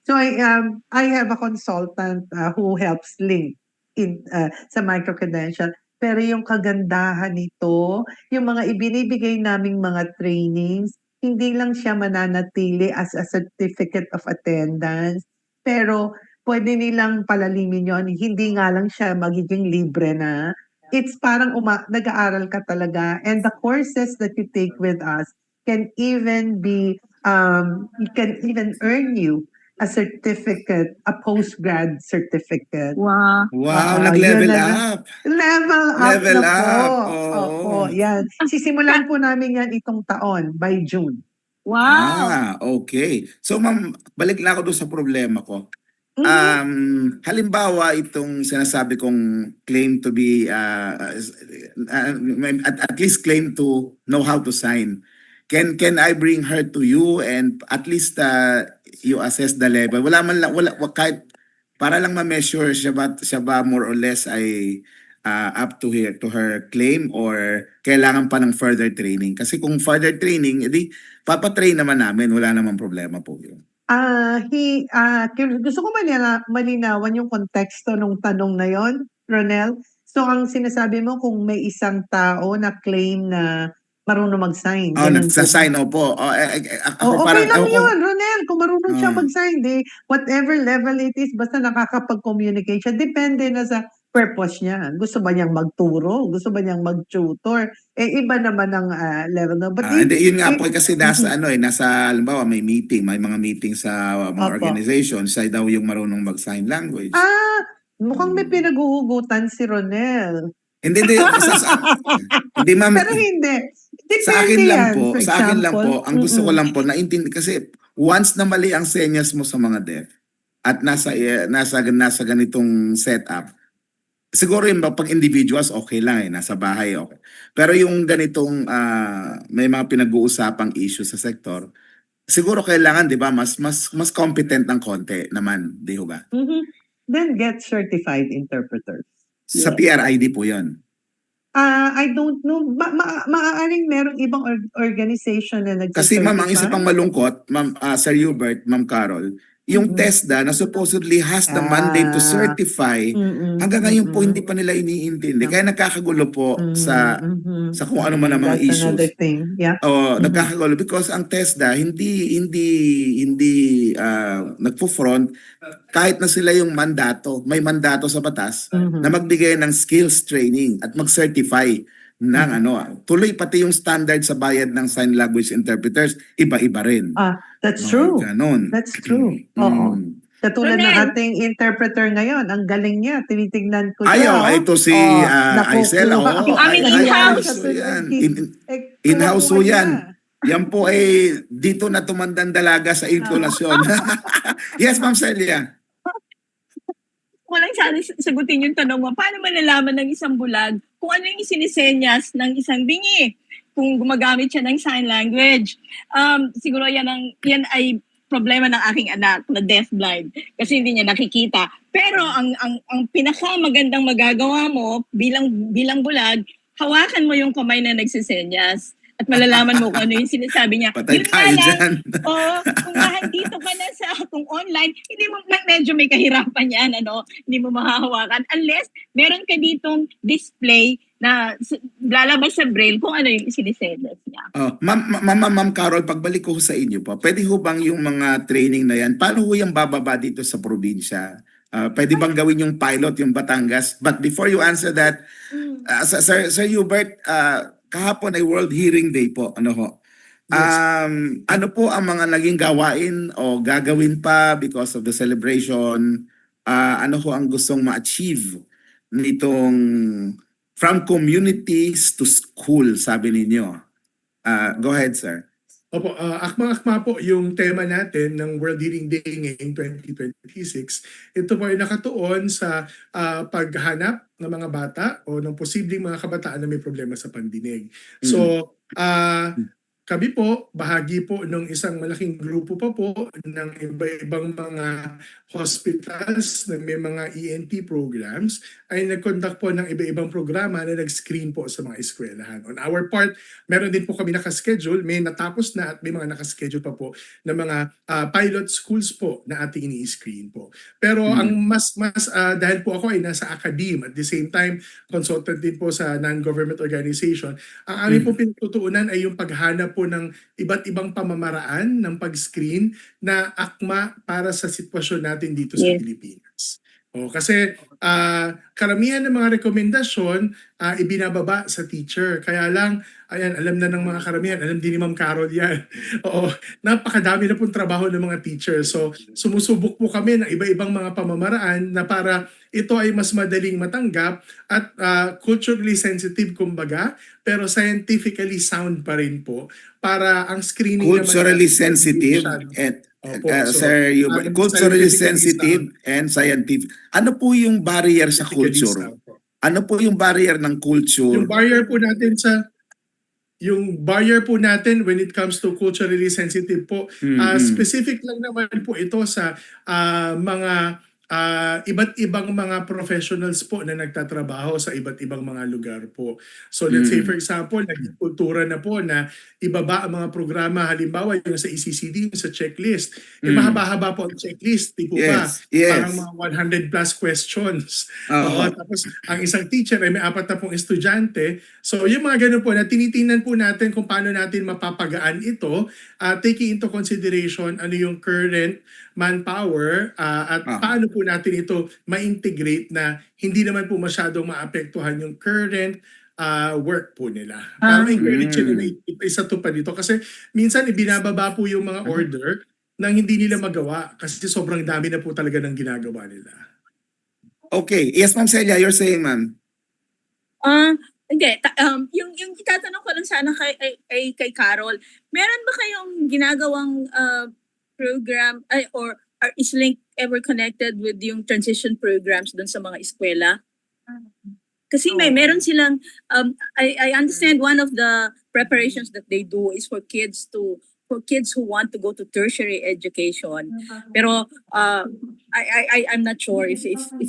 so I have a consultant who helps Link in sa micro-credential. Pero yung kagandahan nito, yung mga ibinibigay naming mga trainings, hindi lang siya mananatili as a certificate of attendance, pero pwede nilang palalimin yon. Hindi nga lang siya magiging libre na. It's parang nag-aaral ka talaga. And the courses that you take with us can even be, can even earn you a certificate, a postgrad certificate. Wow. Wow, nag-level yun up. Level up Level na po. up, oo. Opo, yan. Sisimulan po namin yan itong taon, by June. Wow. Okay. So ma'am, balik lang ako doon sa problema ko. Halimbawa itong sinasabi kong claim to be at least claim to know how to sign. Can I bring her to you and at least you assess the level? Wala man lang kahit para lang ma-measure siya ba more or less ay up to her claim or kailangan pa ng further training? Kasi kung further training, edi papatrain naman namin, wala namang problema po yun. Gusto ko malinawan yung konteksto ng tanong na yon, Ronel. So ang sinasabi mo kung may isang tao na claim na marunong mag-sign. ganun po ba? Nagsasign, opo. Ako okay parang, lang ewan ko- yun, Ronel. Kung marunong siya Ah. mag-sign, whatever level it is, basta nakakapag-communicate siya, depende na sa purpose niya. Gusto ba niyang magturo? Gusto ba niyang mag-tutor? Iba naman ang level na. But hindi, yun nga po kasi nasa halimbawa may mga meeting sa mga Opo. organizations, siya daw yung marunong mag-sign language. Mukhang may pinaghuhugutan si Ronel. Hindi, hindi ma'am. Pero hindi. Depende Sa akin lang yan. po, For sa akin lang example, po, ang gusto ko lang po naintindi kasi once na mali ang senyas mo sa mga deaf at nasa ganitong setup, siguro yung pag individuals, okay lang nasa bahay, okay. Pero yung ganitong may mga pinag-uusapang issue sa sektor, siguro kailangan, di ba, mas competent ng konti naman, di ho ba? Mhm. Then get certified interpreters. Sa Yes. PRID po yun. I don't know. Maaaring merong ibang organization na Kasi ma'am, ang isa nagsicertify. pang malungkot, ma'am, Sir Hubert, ma'am Carol, yung Mhm. TESDA na supposedly has the mandate to certify, hanggang ngayon po hindi pa nila iniintindi. Kaya nagkakagulo po sa kung ano man ang mga That's another issues. thing. Yeah. O nagkakagulo because ang TESDA hindi nagfo-front kahit na sila yung mandato, may mandato sa batas na magbigay ng skills training at mag-certify ng tuloy pati yung standard sa bayad ng sign language interpreters, iba-iba rin. That's true. Ganon. That's true. Oo. Mm. Katulad ng Ronel. ating interpreter ngayon, ang galing niya. Tinitignan ko Ayo, siya. ito si Aisel. nakukuha. Yung aming in-house. In-house ho yan. niya. Yan po ay dito na tumandang dalaga sa inklinasyon. Yes, Ma'am Celia. Walang sana sagutin yung tanong mo, paano malalaman ng isang bulag kung ano yung sinisenyas ng isang bingi kung gumagamit siya ng sign language? Siguro yan ay problema ng aking anak na deafblind kasi hindi niya nakikita. Pero ang pinakamagandang magagawa mo bilang bulag, hawakan mo yung kamay na nagsisenyas at malalaman mo kung ano yung sinasabi niya. Patay Yun nga tayo lang, dyan. kung nandito ka na kung online, hindi mo medyo may kahirapan yan, hindi mo mahahawakan unless meron ka ditong display na lalabas sa braille kung ano yung sinisenyas niya. Ma'am Carol, pagbalik ko sa inyo po, pwede ho bang yung mga training na yan, paano ho yung bababa dito sa probinsya? Pwede bang gawin yung pilot, yung Batangas? But before you answer that, Sir Hubert, kahapon ay World Hearing Day po. Ano ho? Ano po ang mga naging gawain o gagawin pa because of the celebration? Ano ho ang gustong ma-achieve nitong from communities to school, sabi ninyo? Go ahead, sir. Opo, akmang-akma po yung tema natin ng World Hearing Day ngayong 2026. Ito po ay nakatuon sa paghanap ng mga bata o ng posibleng mga kabataan na may problema sa pandinig. So, kami po, bahagi po ng isang malaking grupo pa po ng iba-ibang mga hospitals na may mga ENT programs ay nag-conduct po ng iba-ibang programa na nag-screen po sa mga eskwelahan. On our part, meron din po kami nakaschedule, may natapos na at may mga nakaschedule pa po na mga pilot schools po na ating ini-screen po. Pero ang mas dahil po ako ay nasa academe at the same time consultant din po sa non-government organization, ang aming po pinagtutuunan ay yung paghanap po ng iba't ibang pamamaraan ng pag-screen na akma para sa sitwasyon natin dito sa Pilipinas. Kasi karamihan ng mga rekomendasyon ibinababa sa teacher. Kaya lang, ayan, alam na ng mga karamihan, alam din ni Ma'am Carol yan. Oo, napakadami na pong trabaho ng mga teacher. So, sumusubok po kami ng iba-ibang mga pamamaraan na para ito ay mas madaling matanggap at culturally sensitive kumbaga, pero scientifically sound pa rin po para ang screening culturally naman sensitive and Sir Hubert, culturally sensitive and scientific. Ano po yung barrier sa culture? Ano po yung barrier ng culture? Yung barrier po natin when it comes to culturally sensitive po, specific lang naman po ito sa mga iba't ibang mga professionals po na nagtatrabaho sa iba't ibang mga lugar po. So let's say for example, naging kultura na po na ibaba ang mga programa, halimbawa yung sa ECCD, yung sa checklist. Mahaba-haba po ang checklist, di po ba? Parang mga 100 plus questions. Tapos ang isang teacher ay may 4 na pong estudyante. So yung mga ganun po na tinitingnan po natin kung paano natin mapapagaan ito, taking into consideration ano yung current manpower at paano po natin ito ma-integrate na hindi naman po masyadong maapektuhan yung current work po nila. Para encourage nila na isa to pa dito. Kasi minsan ibinababa po yung mga order nang hindi nila magawa kasi sobrang dami na po talaga ng ginagawa nila. Okay. Yes, Ma'am Celia, you're saying, ma'am. Hindi. Yung itatanong ko lang sana kay Carol, meron ba kayong ginagawang program or is Link ever connected with yung transition programs dun sa mga eskwela? Kasi meron silang I understand one of the preparations that they do is for kids who want to go to tertiary education. Pero I'm not sure if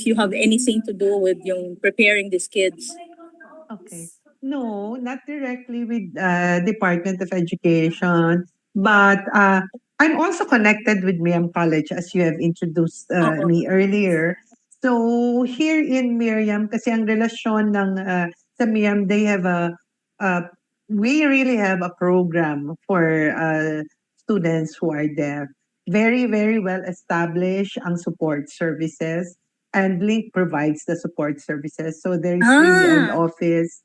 you have anything to do with yung preparing these kids. Okay. No, not directly with Department of Education, but I'm also connected with Miriam College as you have introduced Oo. me earlier. So here in Miriam, kasi ang relasyon ng sa Miriam, they have we really have a program for students who are deaf. Very, very well established ang support services, and Link provides the support services. So there is really an Ah. office.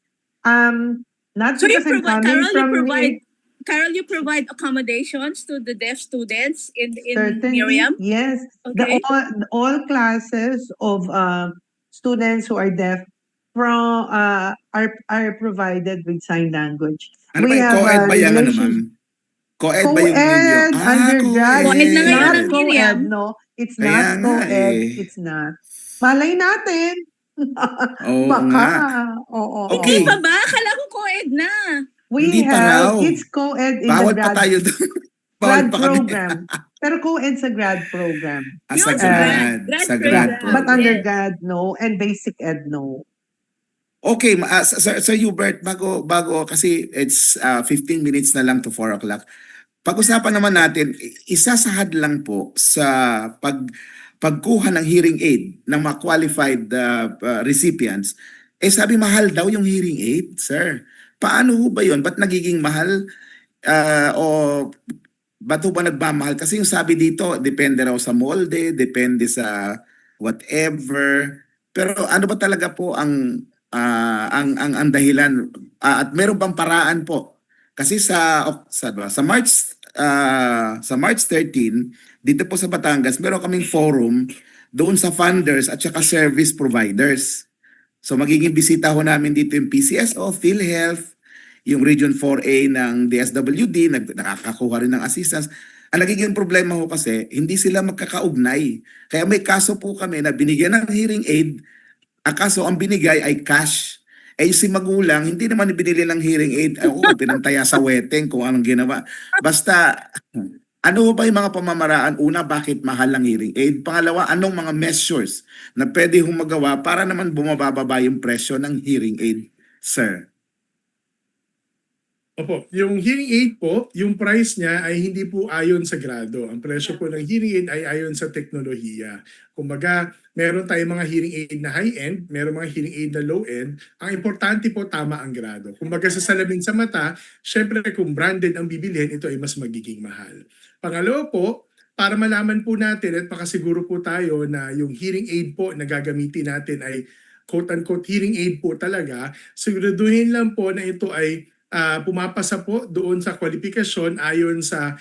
Not So you because I'm provide, coming from Carol, you provide accommodations to the deaf students in certainly, Miriam? yes. Okay. All classes of students who are deaf from are provided with sign language. Ano ba yung co-ed ba yung ano, ma'am? Co-ed ba yung ninyo? Co-ed, undergrad. Co-ed na ngayon Not ang Miriam. co-ed, no. It's Kaya not nga co-ed. eh. It's not. Malay natin. Oo Baka. nga. Oo. Okay. Hindi pa ba? Akala ko co-ed na. We Hindi pa raw. have, it's co-ed in Bawal the pa grad, tayo doon. Bawal grad pa kami. program. Pero co-ed sa grad program. Sa Yun, grad. grad Sa program. grad But program. undergrad, no. And basic ed, no. Okay, Sir Hubert, bago kasi it's 15 minutes na lang to 4 o'clock. Pag-usapan naman natin, isa sa hadlang po sa pagkuha ng hearing aid ng mga qualified recipients, sabi mahal daw yung hearing aid, sir. Paano ho ba yun? Ba't nagiging mahal? O ba't ho ba nagmamahal? Kasi yung sabi dito, depende raw sa molde, depende sa whatever. Pero ano ba talaga po ang dahilan? At meron bang paraan po? Kasi sa March 13, dito po sa Batangas, meron kaming forum doon sa funders at saka service providers. So magiging bisita ho namin dito yung PCSO, PhilHealth, yung Region 4A ng DSWD, nakakakuha rin ng assistance. Ang nagiging problema ho kasi, hindi sila magkakaugnay. Kaya may kaso po kami na binigyan ng hearing aid, ang kaso ang binigay ay cash. Si magulang, hindi naman binili ng hearing aid. Pinantaya sa wedding kung anong ginawa. Basta, ano ba yung mga pamamaraan? Una, bakit mahal ang hearing aid? Pangalawa, anong mga measures na pwede hong magawa para naman bumababa yung presyo ng hearing aid, sir? Opo, yung hearing aid po, yung price niya ay hindi po ayon sa grado. Ang presyo po ng hearing aid ay ayon sa teknolohiya. Kumbaga, meron tayong mga hearing aid na high-end, meron mga hearing aid na low-end. Ang importante po, tama ang grado. Kumbaga sa salamin sa mata, syempre kung branded ang bibilhin, ito ay mas magiging mahal. Pangalawa po, para malaman po natin at makasiguro po tayo na yung hearing aid po na gagamitin natin ay quote-unquote hearing aid po talaga, siguraduhin lang po na ito ay pumapasa po doon sa kwalifikasyon ayon sa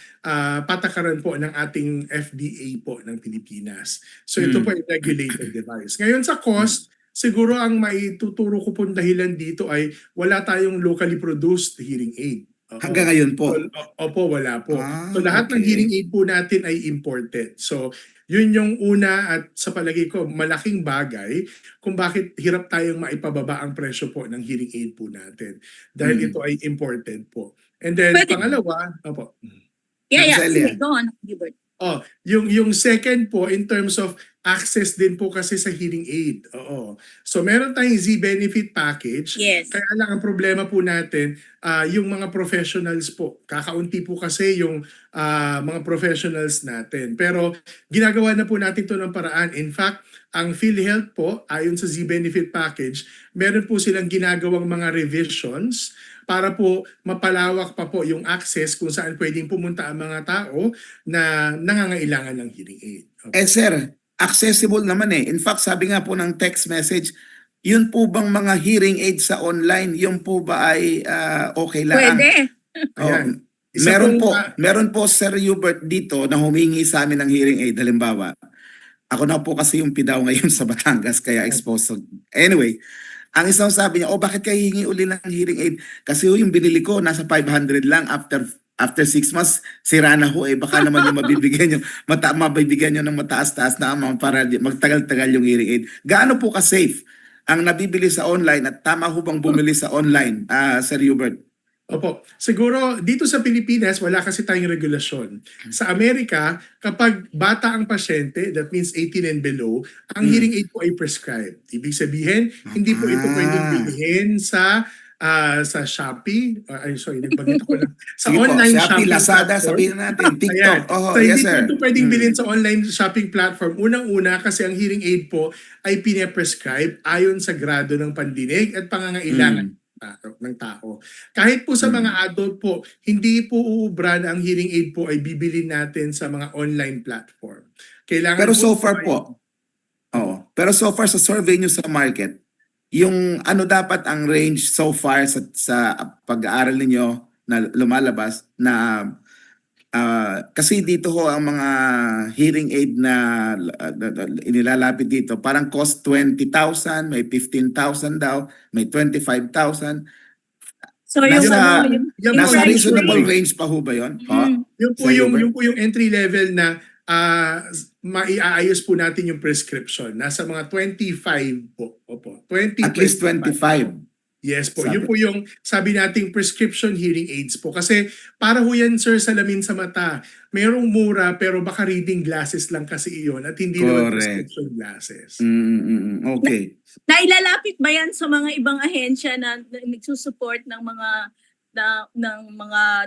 patakaran po ng ating FDA po ng Pilipinas. So ito po ay regulated device. Ngayon sa cost, siguro ang maituturo ko pong dahilan dito ay wala tayong locally produced hearing aid. Hanggang ngayon po? Opo, wala po. So lahat ng hearing aid po natin ay imported. So yun yung una at sa palagay ko malaking bagay kung bakit hirap tayong maipababa ang presyo po ng hearing aid po natin. Dahil ito ay imported po. And then pangalawa, opo. Yeah. Celia. Sige, go on, Hubert. Yung second po in terms of access din po kasi sa hearing aid. Oo. So meron tayong Z-benefit package. Yes. Kaya lang ang problema po natin, yung mga professionals po. Kakaunti po kasi yung mga professionals natin. Pero ginagawa na po natin to ng paraan. In fact, ang PhilHealth po, ayon sa Z-benefit package, meron po silang ginagawang mga revisions para po mapalawak pa po yung access kung saan pwedeng pumunta ang mga tao na nangangailangan ng hearing aid. Okay. Sir, accessible naman eh. In fact, sabi nga po ng text message, yun po bang mga hearing aid sa online, yun po ba ay okay lang? Pwede. Ayan. Meron po Sir Hubert dito na humingi sa amin ng hearing aid. Halimbawa, ako na po kasi yung pidaw ngayon sa Batangas kaya exposed. Anyway, ang isang sabi niya, bakit kayo hingi uli ng hearing aid? Kasi yung binili ko, nasa 500 lang after 6 months, sira na ho baka naman yung mabibigyan nyo, mabibigyan nyo ng mataas-taas na amount para magtagal-tagal yung hearing aid. Gaano po ka-safe ang nabibili sa online at tama ho bang bumili sa online, Sir Hubert? Opo. Siguro dito sa Pilipinas, wala kasi tayong regulasyon. Sa Amerika, kapag bata ang pasyente, that means 18 and below, ang hearing aid po ay prescribed. Ibig sabihin, hindi po ito pwedeng bilhin sa Shopee. Ay, sorry, nagbanggit ako lang. Sa Sige po, online Shopee, shopping Lazada, platform. sabihin natin, Ayan. TikTok. Oh, So, yes hindi sir. po ito pwedeng bilhin sa online shopping platform. Unang-una, kasi ang hearing aid po ay pine-prescribe ayon sa grado ng pandinig at pangangailangan ng tao. Kahit po sa mga adult po, hindi po uubra na ang hearing aid po ay bibili natin sa mga online platform. Kailangan Pero so ito far ay- po, pero so far sa survey nyo sa market, yung ano dapat ang range so far sa pag-aaral ninyo na lumalabas na kasi dito ho ang mga hearing aid na inilalapit dito, parang cost 20,000, may 15,000 daw, may 25,000. So yung, Nasa- yung Nasa price reasonable range. range pa ho ba yun? Yun po Sir yung, Hubert? yun po yung entry level na maiaayos po natin yung prescription. Nasa mga 25 po. Opo. 20, At least 25. Yes po. Sabi. Yun po yung sabi nating prescription hearing aids po. Kasi para ho yan, sir, salamin sa mata. Merong mura pero baka reading glasses lang kasi iyon at hindi naman Correct. prescription glasses. Okay. Nailalapit ba yan sa mga ibang ahensya na nagsusupport ng mga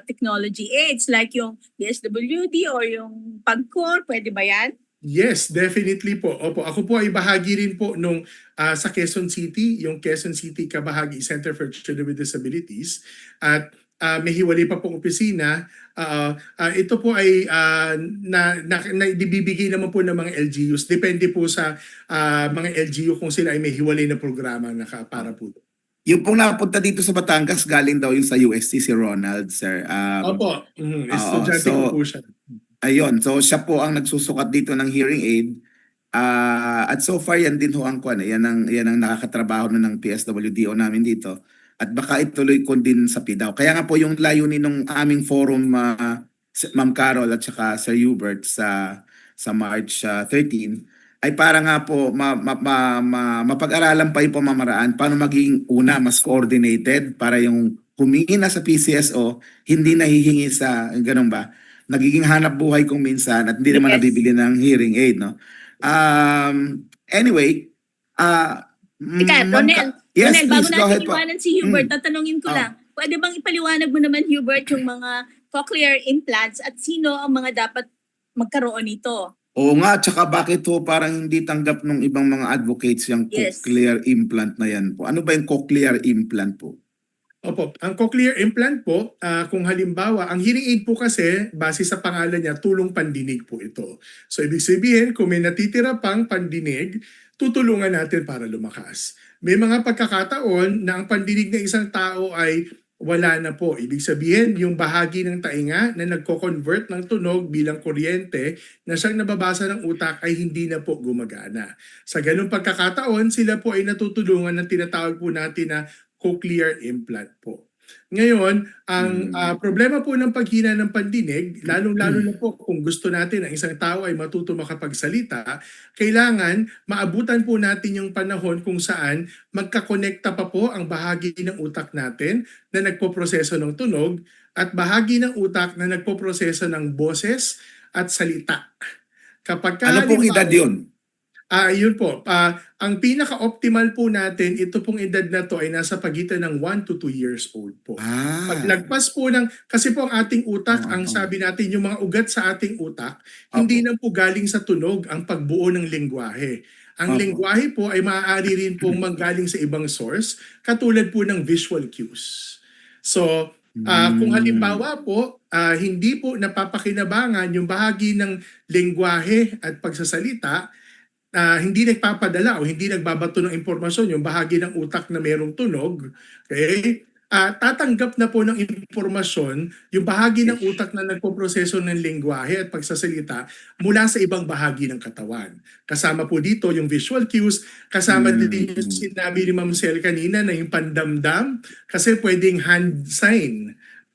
technology aids like yung DSWD or yung PAGCOR? Pwede ba yan? Yes, definitely po. Opo, ako po ay bahagi rin po nung sa Quezon City, yung Quezon City Kabahagi Center for Children with Disabilities at may hiwalay pa pong opisina. Ito po ay ibibigay naman po ng mga LGUs. Depende po sa mga LGU kung sila ay may hiwalay na programa na para po. Yung pong napunta dito sa Batangas, galing daw yung sa UST si Ronald, sir. Opo, estudyante so- ko po siya. Ayun, so siya po ang nagsusukat dito ng hearing aid. At so far yan din ho ang kwan, yan ang nakakatrabaho na ng PSWDO namin dito. At baka ituloy ko din sa PIDAW. Kaya nga po yung layunin ng aming forum, Ma'am Carol at saka Sir Hubert sa March 13 ay para nga po mapag-aralan pa yung pamamaraan paano maging mas coordinated para yung humingi na sa PCSO hindi nahihingi sa ganun ba? Nagiging hanap buhay kung minsan at hindi naman Yes. nabibili ng hearing aid, no? Anyway, Ika, Ma'am Ronel, Yes, Ronel, bago please, go ahead natin po. iwanan si Hubert, tatanungin ko Oh. lang, pwede bang ipaliwanag mo naman, Hubert, yung mga cochlear implants at sino ang mga dapat magkaroon nito? Oo nga, tsaka bakit ho parang hindi tanggap ng ibang mga advocates yung Yes. cochlear implant na yan po? Ano ba yung cochlear implant po? Opo, ang cochlear implant po, kung halimbawa, ang hearing aid po kasi, base sa pangalan niya, tulong pandinig po ito. So ibig sabihin, kung may natitira pang pandinig, tutulungan natin para lumakas. May mga pagkakataon na ang pandinig ng isang tao ay wala na po. Ibig sabihin, yung bahagi ng tainga na nagko-convert ng tunog bilang kuryente na siyang nababasa ng utak ay hindi na po gumagana. Sa ganung pagkakataon, sila po ay natutulungan ng tinatawag po natin na cochlear implant po. Ngayon, ang problema po ng paghina ng pandinig, lalong-lalo na po kung gusto natin ang isang tao ay matuto makapagsalita, kailangan maabutan po natin yung panahon kung saan magkakonekta pa po ang bahagi ng utak natin na nagpoproseso ng tunog at bahagi ng utak na nagpoproseso ng boses at salita. Kapag Ano pong edad yun? Yun po. Ang pinaka-optimal po natin, ito pong edad na to ay nasa pagitan ng 1 to 2 years old po. Paglagpas po ng, kasi po ang ating utak, ang sabi natin, yung mga ugat sa ating utak, hindi na po galing sa tunog ang pagbuo ng lengguwahe. Ang lengguwahe po ay maaari rin pong manggaling sa ibang source, katulad po ng visual cues. So, kung halimbawa po, hindi po napapakinabangan yung bahagi ng lengguwahe at pagsasalita, hindi nagpapadala o hindi nagbabato ng impormasyon yung bahagi ng utak na merong tunog, okay? Tatanggap na po ng impormasyon yung bahagi ng utak na nagpoproseso ng lengguwahe at pagsasalita mula sa ibang bahagi ng katawan. Kasama po dito yung visual cues, kasama din yung sinabi ni Ma'am Sel kanina na yung pandamdam, kasi pwedeng hand sign.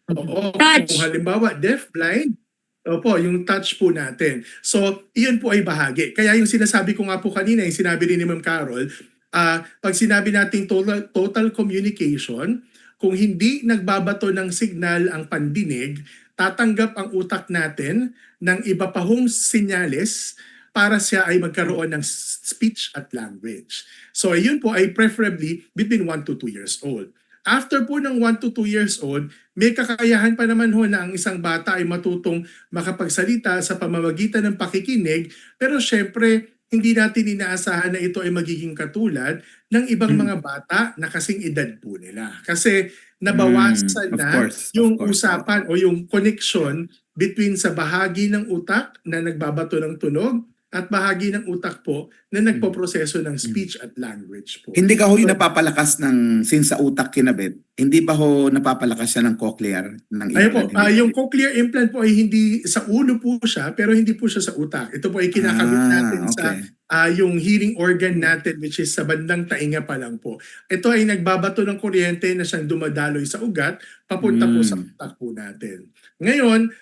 Oo, Touch. kung halimbawa deaf, blind, opo, yung touch po natin. So, iyon po ay bahagi. Kaya yung sinasabi ko nga po kanina, yung sinabi rin ni Ma'am Carol, Pag sinabi nating total communication, kung hindi nagbabato ng signal ang pandinig, tatanggap ang utak natin ng iba pa hong senyales para siya ay magkaroon ng speech at language. So yun po ay preferably between 1 to 2 years old. After po ng 1 to 2 years old, may kakayahan pa naman ho na ang isang bata ay matutong makapagsalita sa pamamagitan ng pakikinig, pero syempre hindi natin inaasahan na ito ay magiging katulad ng ibang mga bata na kasing edad po nila. Kasi nabawasan Of na course, yung of course. usapan o yung connection between sa bahagi ng utak na nagbabato ng tunog at bahagi ng utak po na nagpoproseso ng speech at language po. Hindi ka ho yung So, napapalakas ng, since sa utak kinabit, hindi ba ho napapalakas siya ng cochlear ng ayun po, implant? Hindi ba? yung cochlear implant po ay hindi sa ulo po siya pero hindi po siya sa utak. Ito po ay kinakabit natin sa okay. yung hearing organ natin which is sa bandang tainga pa lang po. Ito ay nagbabato ng kuryente na siyang dumadaloy sa ugat papunta po sa utak po natin. Ngayon,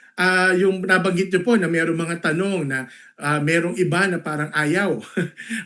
yung nabanggit niyo po na mayroong mga tanong na merong iba na parang ayaw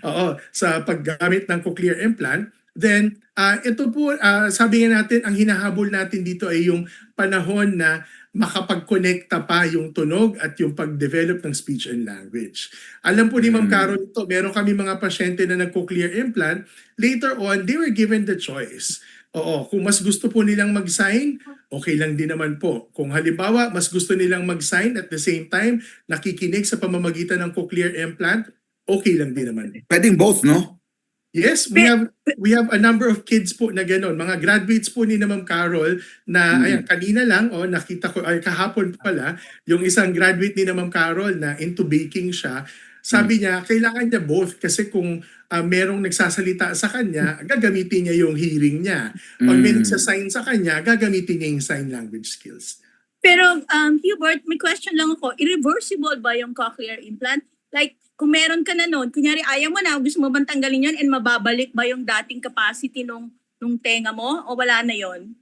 oo, sa paggamit ng cochlear implant, then ito po, sabi nga natin, ang hinahabol natin dito ay yung panahon na makapag-connecta pa yung tunog at yung pag-develop ng speech and language. Alam po ni Ma'am Carol ito, meron kami mga pasyente na nag-cochlear implant, later on, they were given the choice. Oo, kung mas gusto po nilang mag-sign, okay lang din naman po. Kung halimbawa, mas gusto nilang mag-sign at the same time, nakikinig sa pamamagitan ng cochlear implant, okay lang din naman. Pwedeng both, no? Yes, we have a number of kids po na gano'n. Mga graduates po ni na Ma'am Carol na ayan, kanina lang nakita ko ay kahapon pala yung isang graduate ni na Ma'am Carol na into baking siya. Sabi niya kailangan niya both kasi kung merong nagsasalita sa kanya, gagamitin niya yung hearing niya. Pag may nagsasign sa kanya, gagamitin niya yung sign language skills. Pero Hubert, may question lang ako. Irreversible ba yung cochlear implant? Like, kung meron ka na noon, kunyari ayaw mo na, gusto mo bang tanggalin yun and mababalik ba yung dating capacity nung tenga mo o wala na yon?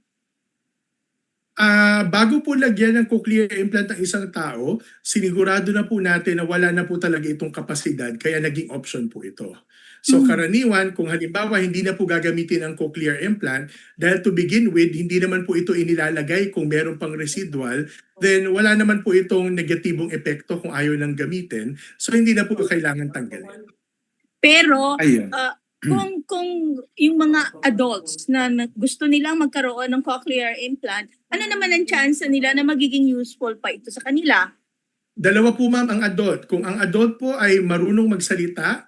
Bago po lagyan ng cochlear implant ang isang tao, sinigurado na po natin na wala na po talaga itong kapasidad kaya naging option po ito. So karaniwan, kung halimbawa hindi na po gagamitin ang cochlear implant, dahil to begin with, hindi naman po ito inilalagay kung meron pang residual, then wala naman po itong negatibong epekto kung ayaw nang gamitin. So hindi na po kailangan tanggalin. Pero Ayun. kung yung mga adults na gusto nilang magkaroon ng cochlear implant, ano naman ang chance nila na magiging useful pa ito sa kanila? Dalawa po ma'am ang adult. Kung ang adult po ay marunong magsalita,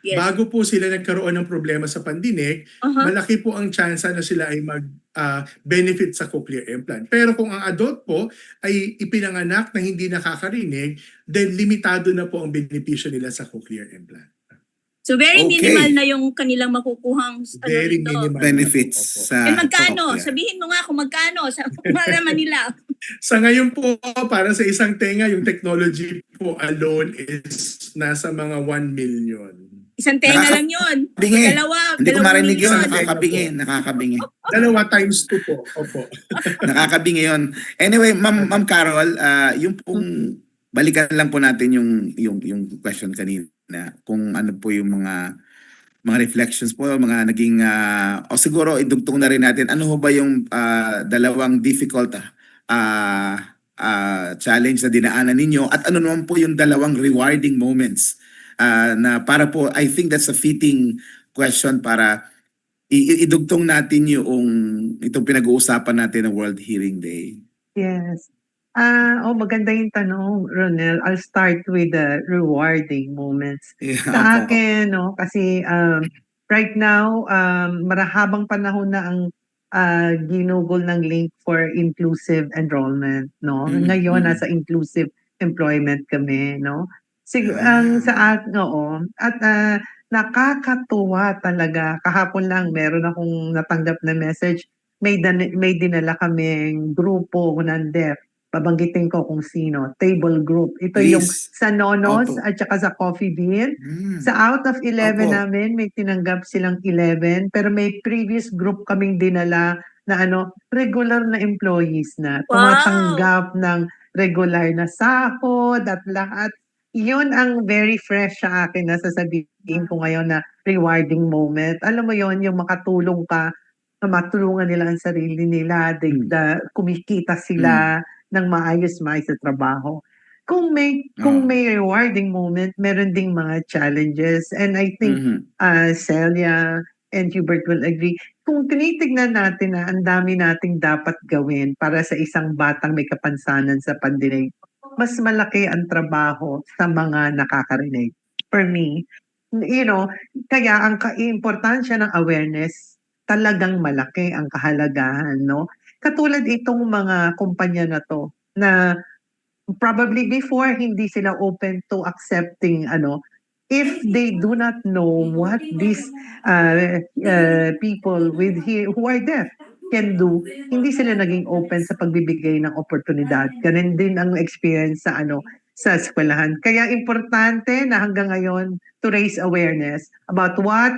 Yes. bago po sila nagkaroon ng problema sa pandinig, malaki po ang tsansa na sila ay mag-benefit sa cochlear implant. Pero kung ang adult po ay ipinanganak na hindi nakakarinig, then limitado na po ang benepisyo nila sa cochlear implant. So very Okay. minimal na yung kanilang makukuhang Very rito. minimal. Benefits Opo. sa And magkano? cochlear. Sabihin mo nga kung magkano sa malaman nila. Sa ngayon po, para sa isang tenga, yung technology po alone is nasa mga 1 million. Isang tenga lang yun. Bingi. Dalawa, Hindi ko marinig yun. milyon. Nakakabingi. Nakakabingi. Dalawa times 2 po. Opo. Nakakabingi yun. Anyway, Ma'am Carol, yung pong balikan lang po natin yung question kanina kung ano po yung mga reflections po, mga naging o siguro idugtong na rin natin ano ho ba yung dalawang difficult challenge na dinaanan ninyo at ano naman po yung dalawang rewarding moments na para po, I think that's a fitting question para idugtong natin yung itong pinag-uusapan natin ng World Hearing Day. Yes. Maganda yung tanong, Ronel. I'll start with the rewarding moments. Yeah, Sa opo. akin, kasi right now, marahabang panahon na ang ginugol ng link for inclusive enrollment, no? Ngayon, nasa inclusive employment kami, no? Ang sa akin, oo. At nakakatuwa talaga. Kahapon lang, meron akong natanggap na message. May dinala kaming grupo ng DEF. Babanggitin ko kung sino. Table group. Ito yung Please. sa Nonos Opo. at saka sa Coffee Bean. Sa out of 11 Opo. namin, may tinanggap silang 11. Pero may previous group kaming dinala na regular na employees na. Wow! Tumatanggap ng regular na sahod at lahat. yun ang very fresh sa akin na sasabihin ko ngayon na rewarding moment. Alam mo yon, yung makatulong ka, na matulungan nila ang sarili nila, kumikita sila ng maayos sa trabaho. Kung may rewarding moment, meron ding mga challenges. And I think Celia and Hubert will agree. Kung tinitignan natin na ang dami nating dapat gawin para sa isang batang may kapansanan sa pandinig, mas malaki ang trabaho sa mga nakakarinig. For me, kaya ang importansya ng awareness, talagang malaki ang kahalagahan, no? Katulad itong mga kumpanya na to, na probably before hindi sila open to accepting if they do not know what these people who are deaf can do, hindi sila naging open sa pagbibigay ng oportunidad. Ganun din ang experience sa eskwelahan. Kaya importante na hanggang ngayon to raise awareness about what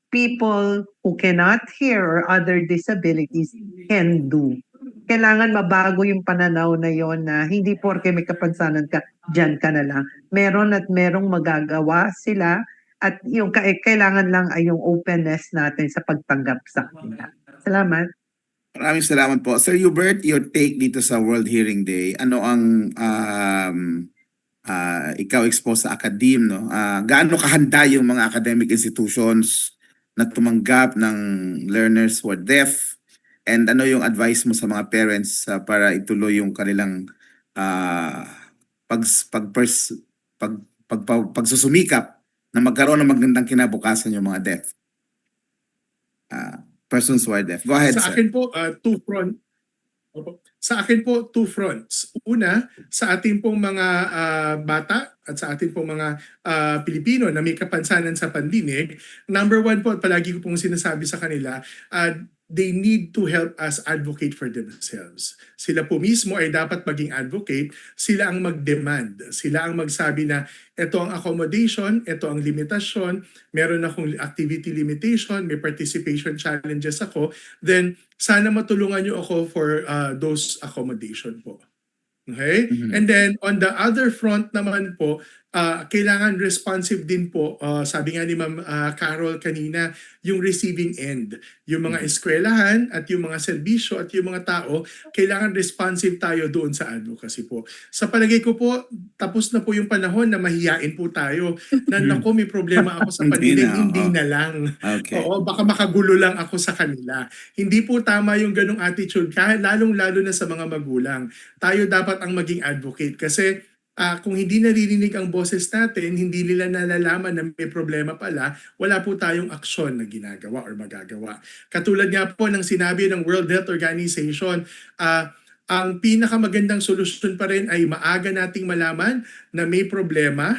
people who cannot hear or other disabilities can do. Kailangan mabago yung pananaw na yon na hindi porke may kapansanan ka, dyan ka na lang. Meron at merong magagawa sila at yung kailangan lang ay yung openness natin sa pagtanggap sa kanila. Salamat. Maraming salamat po. Sir Hubert, your take dito sa World Hearing Day. Ano ang ikaw exposed sa academe, no? Gaano kahanda yung mga academic institutions na tumanggap ng learners who are deaf? And ano yung advice mo sa mga parents para ituloy yung kanilang pagsusumikap na magkaroon ng magandang kinabukasan yung mga deaf? Persons who are deaf. Go ahead, Sa sir. akin po, two fronts. Una, sa ating pong mga bata at sa ating pong mga Pilipino na may kapansanan sa pandinig, number one po, at palagi ko pong sinasabi sa kanila, they need to help us advocate for themselves. Sila po mismo ay dapat maging advocate, sila ang mag-demand, sila ang magsabi na ito ang accommodation, ito ang limitasyon, meron akong activity limitation, may participation challenges ako, then sana matulungan niyo ako for those accommodation po. Okay? And then on the other front naman po, kailangan responsive din po, sabi nga ni Ma'am Carol kanina, yung receiving end. Yung mga eskwelahan at yung mga serbisyo at yung mga tao, kailangan responsive tayo doon sa advocacy po. Sa palagay ko po, tapos na po yung panahon na mahiyain po tayo na naku, may problema ako sa pandinig, hindi na lang. Okay. Oo, baka makagulo lang ako sa kanila. Hindi po tama yung ganong attitude, lalong-lalo na sa mga magulang. Tayo dapat ang maging advocate kasi kung hindi naririnig ang boses natin, hindi nila nalalaman na may problema pala, wala po tayong aksyon na ginagawa or magagawa. Katulad nga po ng sinabi ng World Health Organization, ang pinakamagandang solusyon pa rin ay maaga nating malaman na may problema.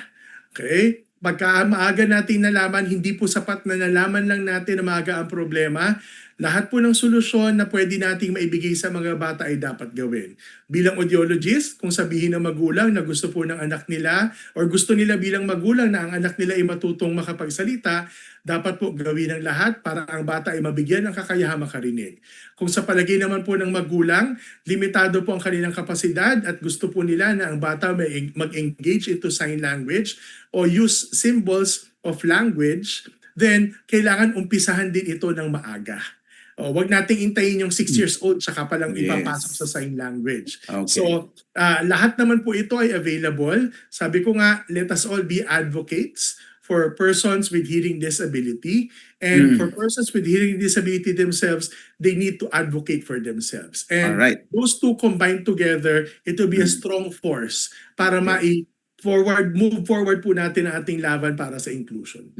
Okay? Pagka maaga nating nalaman, hindi po sapat na nalaman lang natin na maaga ang problema. Lahat po ng solusyon na pwede nating maibigay sa mga bata ay dapat gawin. Bilang audiologist, kung sabihin ng magulang na gusto po ng anak nila or gusto nila bilang magulang na ang anak nila ay matutong makapagsalita, dapat po gawin ang lahat para ang bata ay mabigyan ng kakayahang makarinig. Kung sa palagay naman po ng magulang, limitado po ang kanilang kapasidad at gusto po nila na ang bata may mag-engage into sign language o use symbols of language, then kailangan umpisahan din ito ng maaga. Wag nating intayin yung 6 years old saka pa lang ipapasok sa sign language. Okay. So, lahat naman po ito ay available. Sabi ko nga, let us all be advocates for persons with hearing disability. And for persons with hearing disability themselves, they need to advocate for themselves. And Alright. those two combined together, it will be a strong force para move forward po natin ang ating laban para sa inclusion.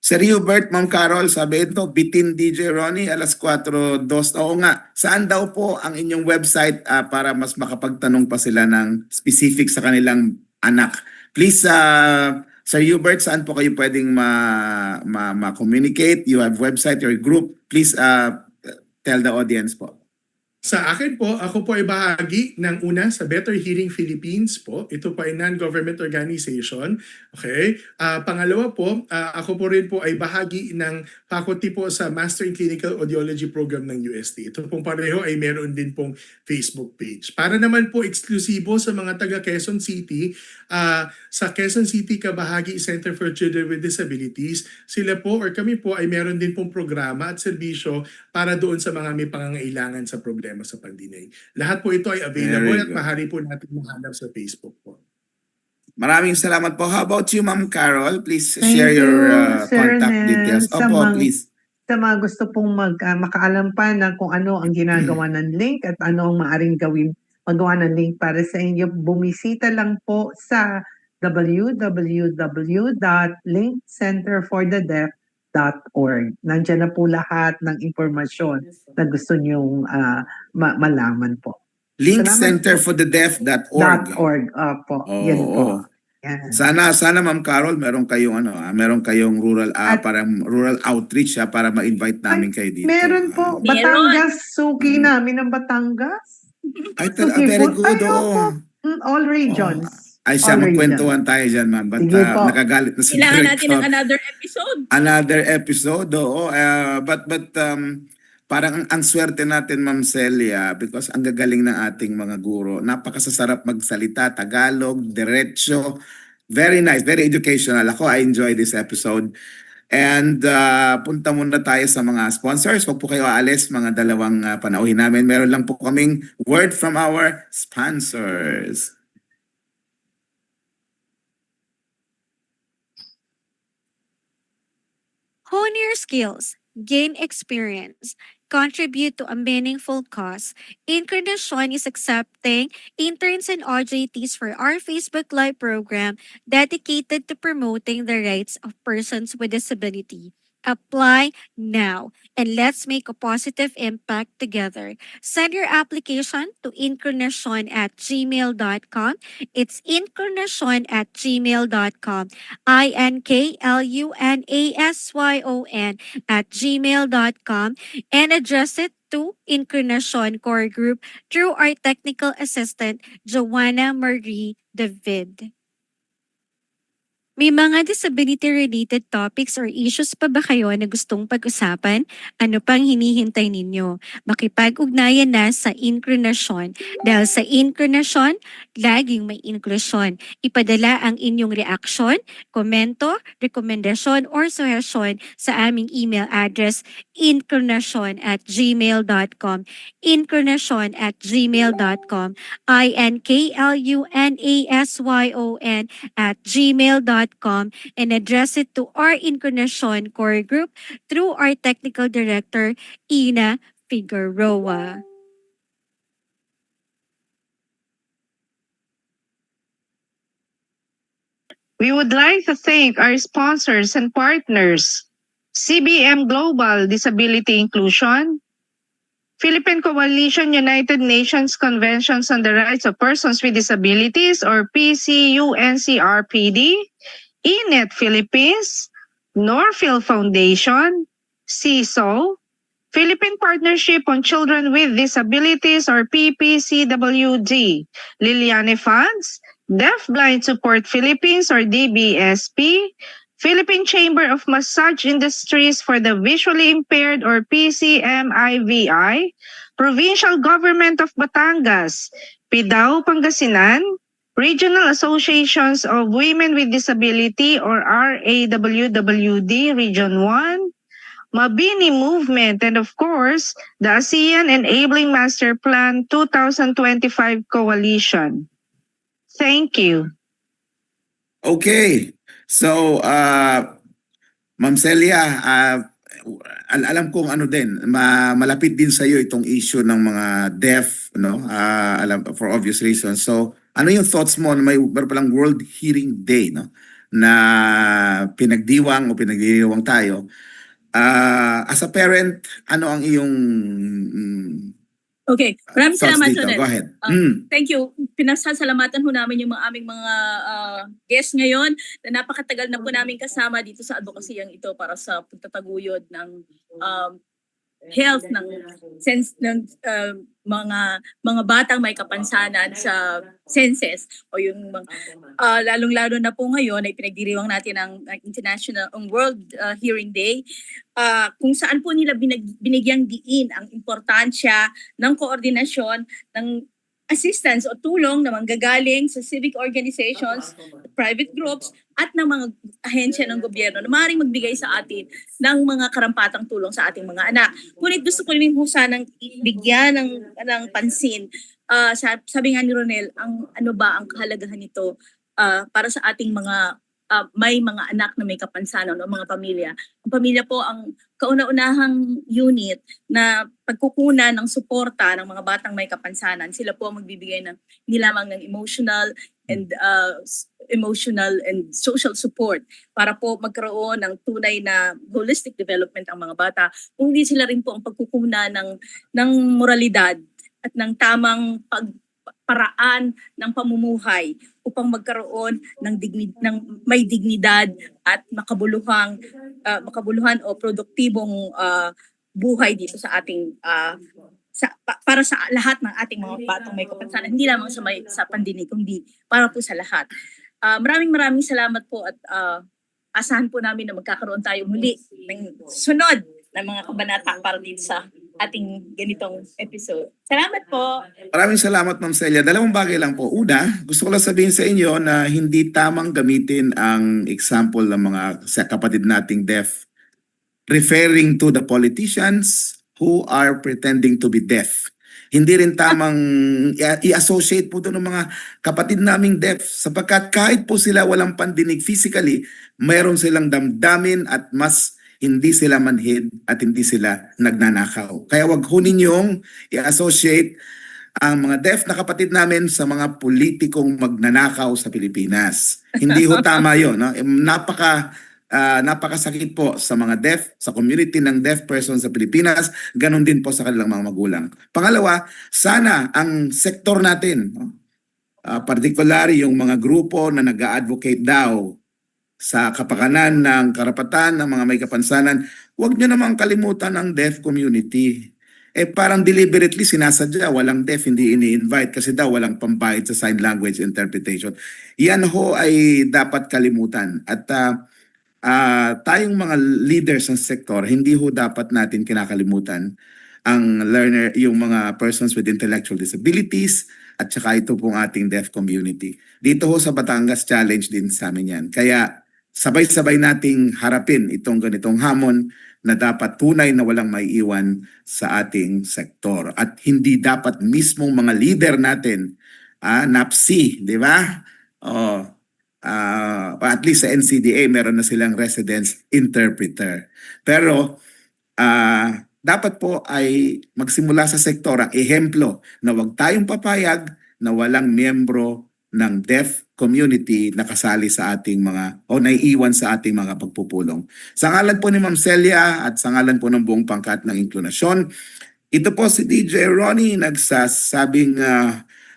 Sir Hubert, Ma'am Carol, sabi ito, bitin DJ Ronnie, 4:02. Oo nga, saan daw po ang inyong website para mas makapagtanong pa sila ng specific sa kanilang anak? Please, Sir Hubert, saan po kayo pwedeng ma-communicate? You have website, your group. Please tell the audience po. Sa akin po, ako po ay bahagi ng una sa Better Hearing Philippines po. Ito po ay non-government organization. Okay? Pangalawa po, ako po rin po ay bahagi ng faculty po sa Master in Clinical Audiology program ng UST. Ito pong pareho ay meron din pong Facebook page. Para naman po eksklusibo sa mga taga Quezon City, sa Quezon City Kabahagi Center for Children with Disabilities, sila po or kami po ay meron din pong programa at serbisyo para doon sa mga may pangangailangan sa problema sa pagdinig. Lahat po ito ay available Very at good. maaari po natin mahanap sa Facebook po. Maraming salamat po. How about you, Ma'am Carol? Please Thank share your you, Sir contact Nel. details. Sa Opo, mga- please. Sa mga gusto pong makaalam pa na kung ano ang ginagawa ng link at ano ang maaaring gawin magawa ng link para sa inyo, bumisita lang po sa www.linkcenterforthedeaf.org. Nandiyan na po lahat ng impormasyon na gusto nyong malaman po. Linkcenterforthedeaf.org. .org. Po. Yan po. Oo. Yan. Sana Ma'am Carol, meron kayong meron kayong rural At- parang rural outreach para ma-invite namin kayo dito. Meron po. Meron. Batangas. Suki Mm. namin ng Batangas. Very po. good. Ay, Oo. opo. All regions. Ay siya, All regions. magkwentuhan tayo dyan, ma'am. But Sige po. nakagalit na si Kailangan natin Director. ng another episode. Another episode, oo. But parang ang swerte natin, Ma'am Celia, because ang gagaling ng ating mga guro. Napakasasarap magsalita, Tagalog, diretso. Very nice, very educational. Ako, I enjoy this episode. And punta muna tayo sa mga sponsors. Huwag po kayo aalis, mga dalawang panauhin namin. Meron lang po kaming word from our sponsors. Hone your skills, gain experience, contribute to a meaningful cause. Incarnation is accepting interns and OJTs for our Facebook Live program dedicated to promoting the rights of persons with disability. Apply now and let's make a positive impact together. Send your application to incarnation@gmail.com. It's incarnation@gmail.com. INKLUNASYON@gmail.com and address it to Incarnation Core Group through our technical assistant, Joanna Marie David. May mga disability-related topics or issues pa ba kayo na gustong pag-usapan? Ano pang hinihintay ninyo? Makipag-ugnayan na sa Incarnation. Dahil sa Incarnation, laging may inklusyon. Ipadala ang inyong reaksyon, komento, rekomendasyon, or suggestion sa aming email address incarnation@gmail.com incarnation@gmail.com INKLUNASYON@gmail.com and address it to our Incarnation Core Group through our Technical Director, Ina Figueroa. We would like to thank our sponsors and partners, CBM Global Disability Inclusion, Philippine Coalition United Nations Conventions on the Rights of Persons with Disabilities or PCUNCRPD, INET Philippines, Norfield Foundation, CISO, Philippine Partnership on Children with Disabilities or PPCWD, Liliane Funds, Deafblind Support Philippines or DBSP, Philippine Chamber of Massage Industries for the Visually Impaired or PCMIVI, Provincial Government of Batangas, PIDAO Pangasinan, Regional Associations of Women with Disability or RAWWD Region 1, Mabini Movement, and of course, the ASEAN Enabling Master Plan 2025 Coalition. Thank you. Okay. So, Ma'am Celia, alam kong malapit din sa iyo itong issue ng mga deaf, no? For obvious reasons. So, ano yung thoughts mo na meron palang World Hearing Day, no? Na pinagdiriwang tayo. As a parent, ano ang iyong Okay, maraming thoughts salamat, dito? Jonel. Go ahead. Thank you. Pinasasalamatan ho namin yung aming mga guests ngayon na napakatagal na po namin kasama dito sa advokasiyang ito para sa pagtataguyod ng health ng sense ng mga batang may kapansanan sa senses o yung lalong-lalo na po ngayon ay pinagdiriwang natin ang World Hearing Day, kung saan po nila binigyang diin ang importansya ng koordinasyon ng assistance o tulong na manggagaling sa civic organizations, private groups, at ng mga ahensya ng gobyerno na maaaring magbigay sa atin ng mga karampatang tulong sa ating mga anak. Ngunit gusto ko rin po sanang bigyan ng pansin. Sabi nga ni Ronel, ano ba ang kahalagahan nito para sa ating mga may mga anak na may kapansanan o mga pamilya. Ang pamilya po ang kauna-unahang unit na pagkukunan ng suporta ng mga batang may kapansanan. Sila po ang magbibigay ng hindi lamang ng emotional and social support para po magkaroon ng tunay na holistic development ang mga bata. Kung hindi sila rin po ang pagkukunan ng moralidad at ng tamang paraan ng pamumuhay upang magkaroon ng may dignidad at makabuluhan o produktibong buhay dito sa ating para sa lahat ng ating mga batang may kapansanan, hindi lamang sa pandinig kundi para po sa lahat. Maraming salamat po at asahan po namin na magkakaroon tayo muli ng sunod na mga kabanata para dito sa ating ganitong episode. Salamat po. Maraming salamat, Ma'am Celia. Dalawang bagay lang po. Una, gusto ko lang sabihin sa inyo na hindi tamang gamitin ang example ng mga kapatid nating deaf referring to the politicians who are pretending to be deaf. Hindi rin tamang i-associate po doon ng mga kapatid naming deaf sapagkat kahit po sila walang pandinig physically, mayroon silang damdamin at mas hindi sila manhid at hindi sila nagnanakaw. Kaya wag ho ninyong i-associate ang mga deaf na kapatid namin sa mga politikong magnanakaw sa Pilipinas. Hindi ho tama yun. No? Napakasakit po sa mga deaf, sa community ng deaf persons sa Pilipinas, ganon din po sa kanilang mga magulang. Pangalawa, sana ang sektor natin, particularly yung mga grupo na nag-a-advocate daw sa kapakanan ng karapatan ng mga may kapansanan, huwag nyo namang kalimutan ang deaf community. Parang deliberately sinasadya, walang deaf, hindi ini-invite kasi daw walang pambayad sa sign language interpretation. Yan ho ay dapat kalimutan. At tayong mga leaders ng sektor, hindi ho dapat natin kinakalimutan ang learner, yung mga persons with intellectual disabilities, at saka ito pong ating deaf community. Dito ho sa Batangas, challenge din sa amin yan. Kaya sabay-sabay nating harapin itong ganitong hamon na dapat tunay na walang maiiwan sa ating sektor. At hindi dapat mismong mga leader natin, NAPSI, di ba? At least sa NCDA, meron na silang residence interpreter. Pero dapat po ay magsimula sa sektor ang ehemplo na huwag tayong papayag na walang miyembro ng deaf community na kasali sa ating mga o naiiwan sa ating mga pagpupulong. Sa ngalan po ni Ma'am Celia at sa ngalan po ng buong pangkat ng inklusyon, ito po si DJ Ronnie nagsasabing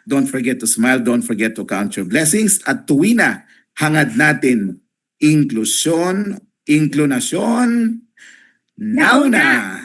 don't forget to smile, don't forget to count your blessings at tuwi na hangad natin inklusyon, now na!